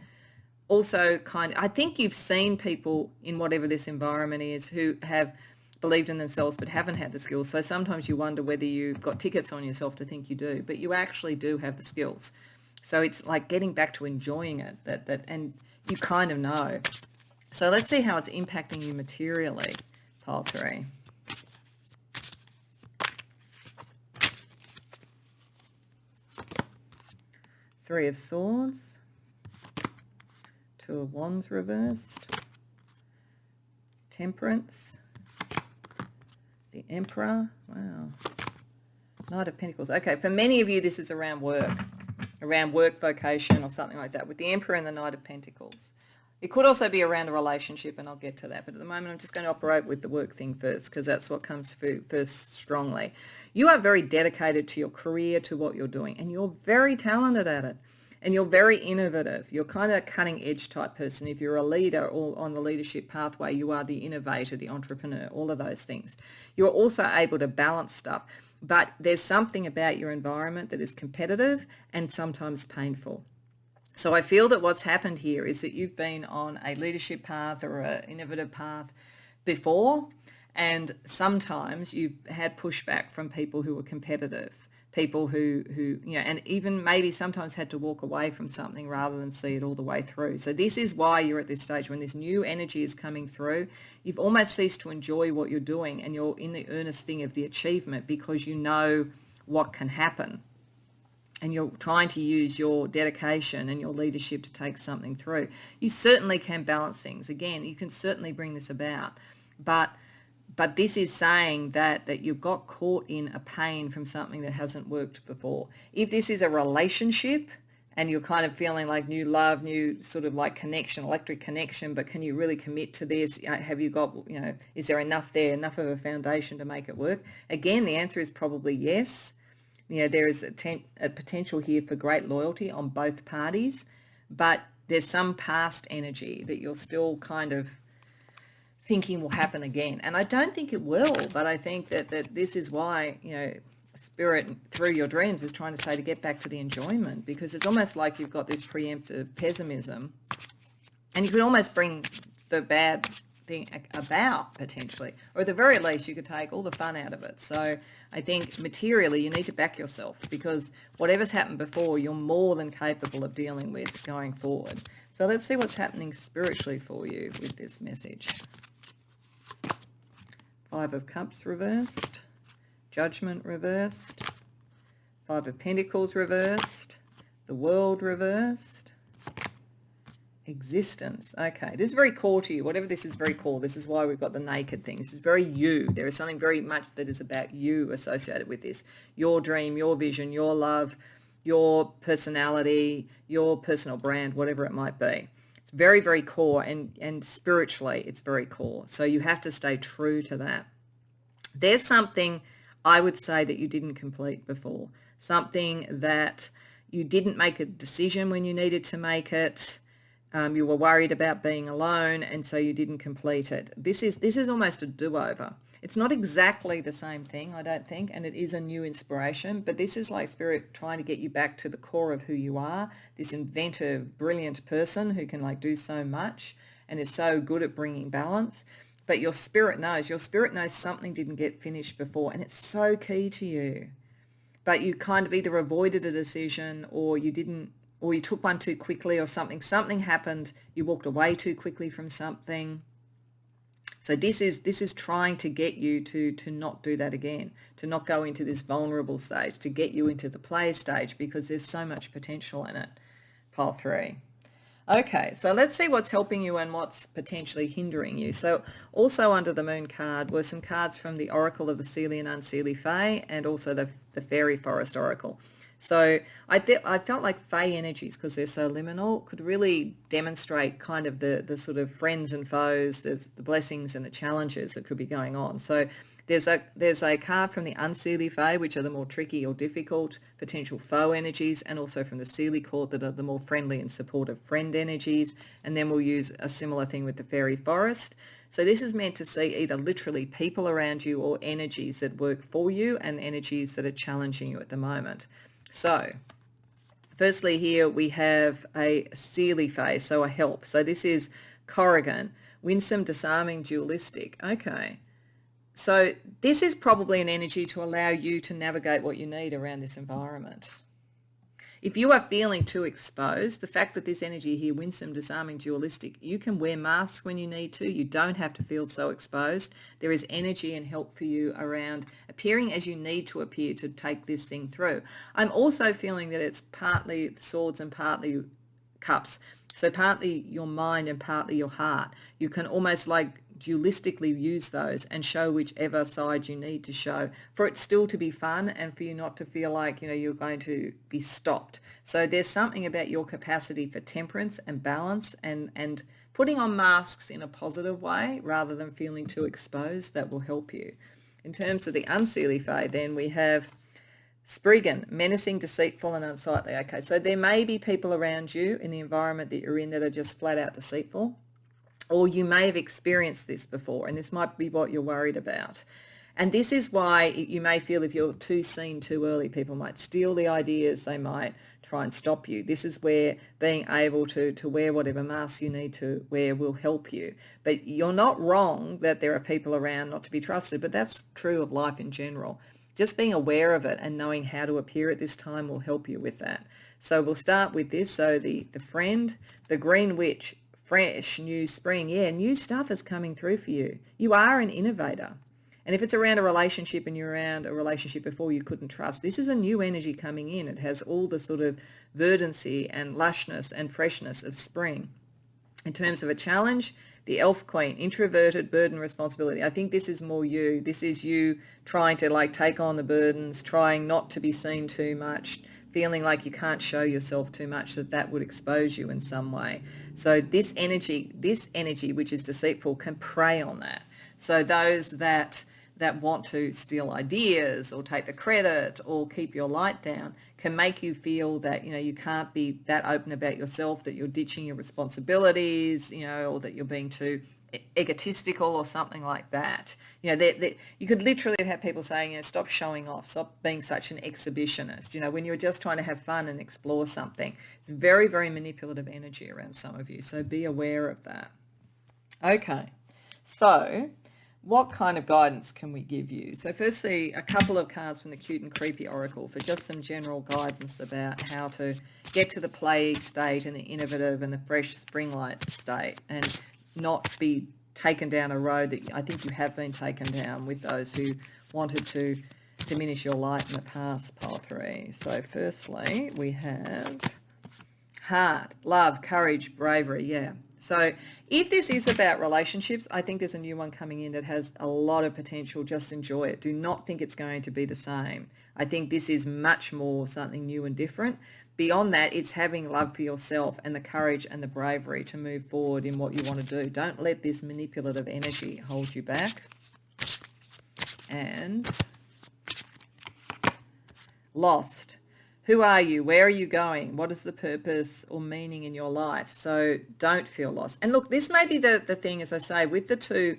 I think you've seen people in whatever this environment is who have believed in themselves but haven't had the skills. So sometimes you wonder whether you've got tickets on yourself to think you do, but you actually do have the skills. So it's like getting back to enjoying it, that and you kind of know. So let's see how it's impacting you materially, pile 3. Three of Swords, 2 of Wands reversed, Temperance, the Emperor, wow, Knight of Pentacles. Okay, for many of you this is around work vocation or something like that, with the Emperor and the Knight of Pentacles. It could also be around a relationship, and I'll get to that. But at the moment, I'm just going to operate with the work thing first, because that's what comes first strongly. You are very dedicated to your career, to what you're doing, and you're very talented at it. And you're very innovative. You're kind of a cutting edge type person. If you're a leader or on the leadership pathway, you are the innovator, the entrepreneur, all of those things. You're also able to balance stuff. But there's something about your environment that is competitive and sometimes painful. So I feel that what's happened here is that you've been on a leadership path or an innovative path before, and sometimes you've had pushback from people who were competitive, people who and even maybe sometimes had to walk away from something rather than see it all the way through. So this is why you're at this stage when this new energy is coming through. You've almost ceased to enjoy what you're doing, and you're in the earnest thing of the achievement because you know what can happen. And you're trying to use your dedication and your leadership to take something through. You certainly can balance things. Again, you can certainly bring this about. But this is saying that you've got caught in a pain from something that hasn't worked before. If this is a relationship and you're kind of feeling like new love, new sort of like connection, electric connection, but can you really commit to this? Have you got, is there enough there, enough of a foundation to make it work? Again, the answer is probably yes. There is a potential here for great loyalty on both parties, but there's some past energy that you're still kind of thinking will happen again. And I don't think it will, but I think that this is why, Spirit through your dreams is trying to say to get back to the enjoyment, because it's almost like you've got this preemptive pessimism, and you could almost bring the bad thing about potentially, or at the very least you could take all the fun out of it. So I think materially you need to back yourself, because whatever's happened before you're more than capable of dealing with going forward. So let's see what's happening spiritually for you with this message. Five of Cups reversed, Judgment reversed, Five of Pentacles reversed, the World reversed, Existence. Okay, this is very core to you. Whatever this is, very core. This is why we've got the naked thing. This is very you. There is something very much that is about you associated with this. Your dream, your vision, your love, your personality, your personal brand, whatever it might be. It's very, very core, and spiritually it's very core. So you have to stay true to that. There's something I would say that you didn't complete before. Something that you didn't make a decision when you needed to make it. You were worried about being alone, and so you didn't complete it. This is almost a do-over. It's not exactly the same thing, I don't think, and it is a new inspiration, but this is like Spirit trying to get you back to the core of who you are, this inventive, brilliant person who can like do so much and is so good at bringing balance. But your spirit knows something didn't get finished before, and it's so key to you. But you kind of either avoided a decision, or you didn't, or you took one too quickly, or something happened, you walked away too quickly from something. So this is trying to get you to not do that again, to not go into this vulnerable stage, to get you into the play stage, because there's so much potential in it. Pile 3. Okay, so let's see what's helping you and what's potentially hindering you. So also under the Moon card were some cards from the Oracle of the Seelie and Unseelie Fae, and also the Fairy Forest Oracle. So I felt like Fae energies, because they're so liminal, could really demonstrate kind of the sort of friends and foes, the blessings and the challenges that could be going on. So there's a card from the Unseelie Fae, which are the more tricky or difficult potential foe energies, and also from the Seelie court that are the more friendly and supportive friend energies. And then we'll use a similar thing with the Fairy Forest. So this is meant to see either literally people around you or energies that work for you and energies that are challenging you at the moment. So firstly here we have a Seelie Fae, so a help. So this is Corrigan, winsome, disarming, dualistic. Okay. So this is probably an energy to allow you to navigate what you need around this environment. If you are feeling too exposed, the fact that this energy here, winsome, disarming, dualistic, you can wear masks when you need to. You don't have to feel so exposed. There is energy and help for you around appearing as you need to appear to take this thing through. I'm also feeling that it's partly swords and partly cups. So partly your mind and partly your heart. You can almost like dualistically use those and show whichever side you need to show for it still to be fun and for you not to feel like you're going to be stopped. So there's something about your capacity for temperance and balance and putting on masks in a positive way rather than feeling too exposed, that will help you. In terms of the unseelie Fae, then we have Spriggan, menacing, deceitful and unsightly. Okay, so there may be people around you in the environment that you're in that are just flat out deceitful, or you may have experienced this before, and this might be what you're worried about. And this is why you may feel if you're too seen too early, people might steal the ideas, they might try and stop you. This is where being able to wear whatever mask you need to wear will help you. But you're not wrong that there are people around not to be trusted, but that's true of life in general. Just being aware of it and knowing how to appear at this time will help you with that. So we'll start with this. So the friend, the green witch, fresh, new spring. Yeah, new stuff is coming through for you. You are an innovator. And if it's around a relationship and you're around a relationship before you couldn't trust, this is a new energy coming in. It has all the sort of verdancy and lushness and freshness of spring. In terms of a challenge, the elf queen, introverted, burden, responsibility. I think this is more you. This is you trying to like take on the burdens, trying not to be seen too much, feeling like you can't show yourself too much, that would expose you in some way. So this energy, which is deceitful, can prey on that. So those that want to steal ideas or take the credit or keep your light down can make you feel that, you can't be that open about yourself, that you're ditching your responsibilities, or that you're being too egotistical or something like that. You could literally have people saying, stop showing off, stop being such an exhibitionist, when you're just trying to have fun and explore something. It's very, very manipulative energy around some of you, so be aware of that. Okay, so what kind of guidance can we give you? So firstly, a couple of cards from the Cute and Creepy Oracle for just some general guidance about how to get to the play state and the innovative and the fresh spring light state and not be taken down a road that I think you have been taken down with those who wanted to diminish your light in the past, pile 3. So firstly, we have heart, love, courage, bravery, yeah. So if this is about relationships, I think there's a new one coming in that has a lot of potential. Just enjoy it. Do not think it's going to be the same. I think this is much more something new and different. Beyond that, it's having love for yourself and the courage and the bravery to move forward in what you want to do. Don't let this manipulative energy hold you back. And lost. Who are you? Where are you going? What is the purpose or meaning in your life? So don't feel lost. And look, this may be the thing, as I say, with the two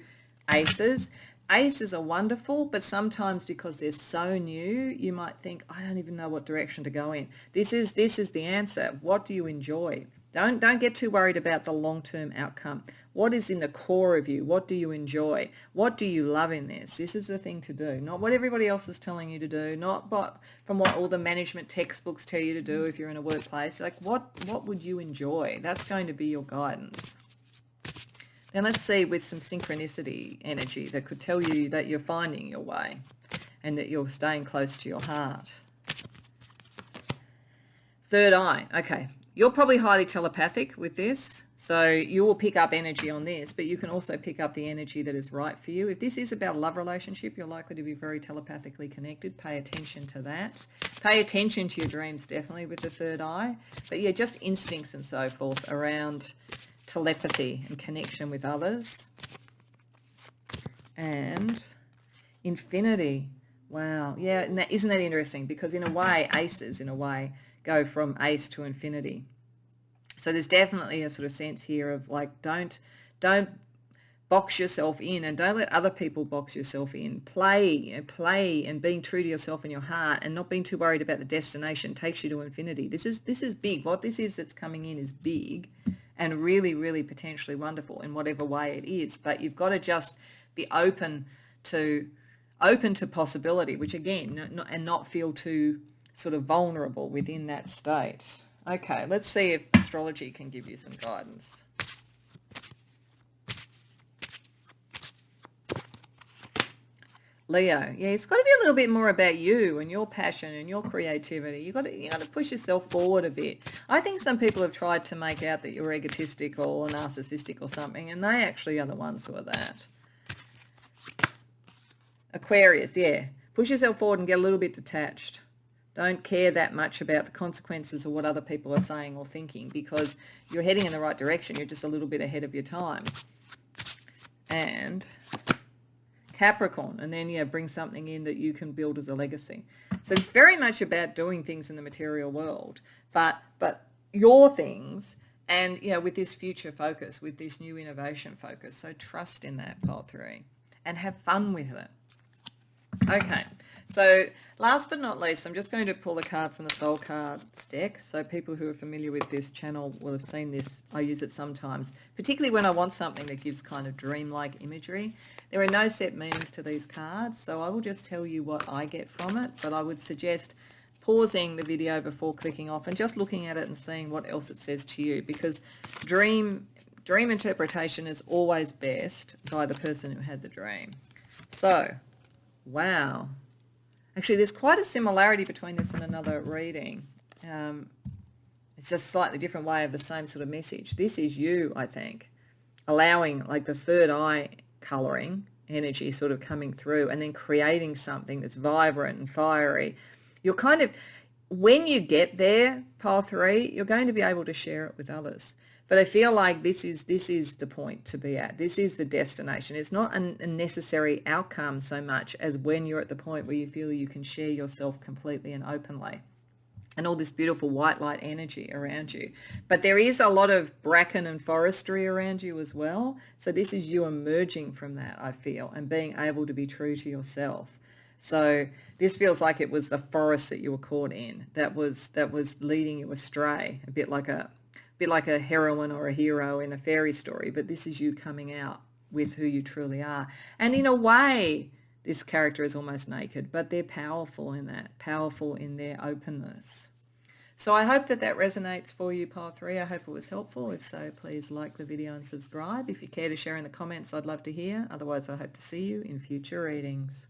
aces. Aces are wonderful, but sometimes because they're so new, you might think, I don't even know what direction to go in. This is the answer. What do you enjoy? Don't get too worried about the long-term outcome. What is in the core of you? What do you enjoy? What do you love in this? This is the thing to do, not what everybody else is telling you to do, not from what all the management textbooks tell you to do if you're in a workplace. Like what would you enjoy? That's going to be your guidance. Then let's see with some synchronicity energy that could tell you that you're finding your way and that you're staying close to your heart. Third eye. Okay. You're probably highly telepathic with this, so you will pick up energy on this, but you can also pick up the energy that is right for you. If this is about a love relationship, you're likely to be very telepathically connected. Pay attention to that. Pay attention to your dreams, definitely, with the third eye. But yeah, just instincts and so forth around telepathy and connection with others. And infinity. Wow. Yeah, and isn't that interesting? Because in a way, aces, in a way, go from ace to infinity. So there's definitely a sort of sense here of like, don't box yourself in and don't let other people box yourself in. Play and being true to yourself and your heart and not being too worried about the destination takes you to infinity. This is big. What this is that's coming in is big and really, really potentially wonderful in whatever way it is. But you've got to just be open to possibility, which again, not feel too sort of vulnerable within that state. Okay, let's see if astrology can give you some guidance. Leo, yeah, it's got to be a little bit more about you and your passion and your creativity. You got to push yourself forward a bit. I think some people have tried to make out that you're egotistic or narcissistic or something, and they actually are the ones who are that. Aquarius, yeah, push yourself forward and get a little bit detached. Don't care that much about the consequences of what other people are saying or thinking, because you're heading in the right direction. You're just a little bit ahead of your time. And Capricorn, and then bring something in that you can build as a legacy. So it's very much about doing things in the material world, but your things, and with this future focus, with this new innovation focus. So trust in that, Pile 3, and have fun with it. Okay, so last but not least, I'm just going to pull a card from the Soul Cards deck. So people who are familiar with this channel will have seen this. I use it sometimes, particularly when I want something that gives kind of dreamlike imagery. There are no set meanings to these cards, so I will just tell you what I get from it, but I would suggest pausing the video before clicking off and just looking at it and seeing what else it says to you, because dream interpretation is always best by the person who had the dream. So, wow. Actually, there's quite a similarity between this and another reading. It's just a slightly different way of the same sort of message. This is you, I think, allowing like the third eye colouring energy sort of coming through and then creating something that's vibrant and fiery. You're kind of, when you get there, Pile 3, you're going to be able to share it with others. But I feel like this is the point to be at. This is the destination. It's not a necessary outcome so much as when you're at the point where you feel you can share yourself completely and openly, and all this beautiful white light energy around you. But there is a lot of bracken and forestry around you as well. So this is you emerging from that, I feel, and being able to be true to yourself. So this feels like it was the forest that you were caught in that was leading you astray, a bit like a heroine or a hero in a fairy story. But this is you coming out with who you truly are. And in a way, this character is almost naked, but they're powerful in that, powerful in their openness. So I hope that resonates for you, Pile 3. I hope it was helpful. If so, please like the video and subscribe. If you care to share in the comments, I'd love to hear. Otherwise, I hope to see you in future readings.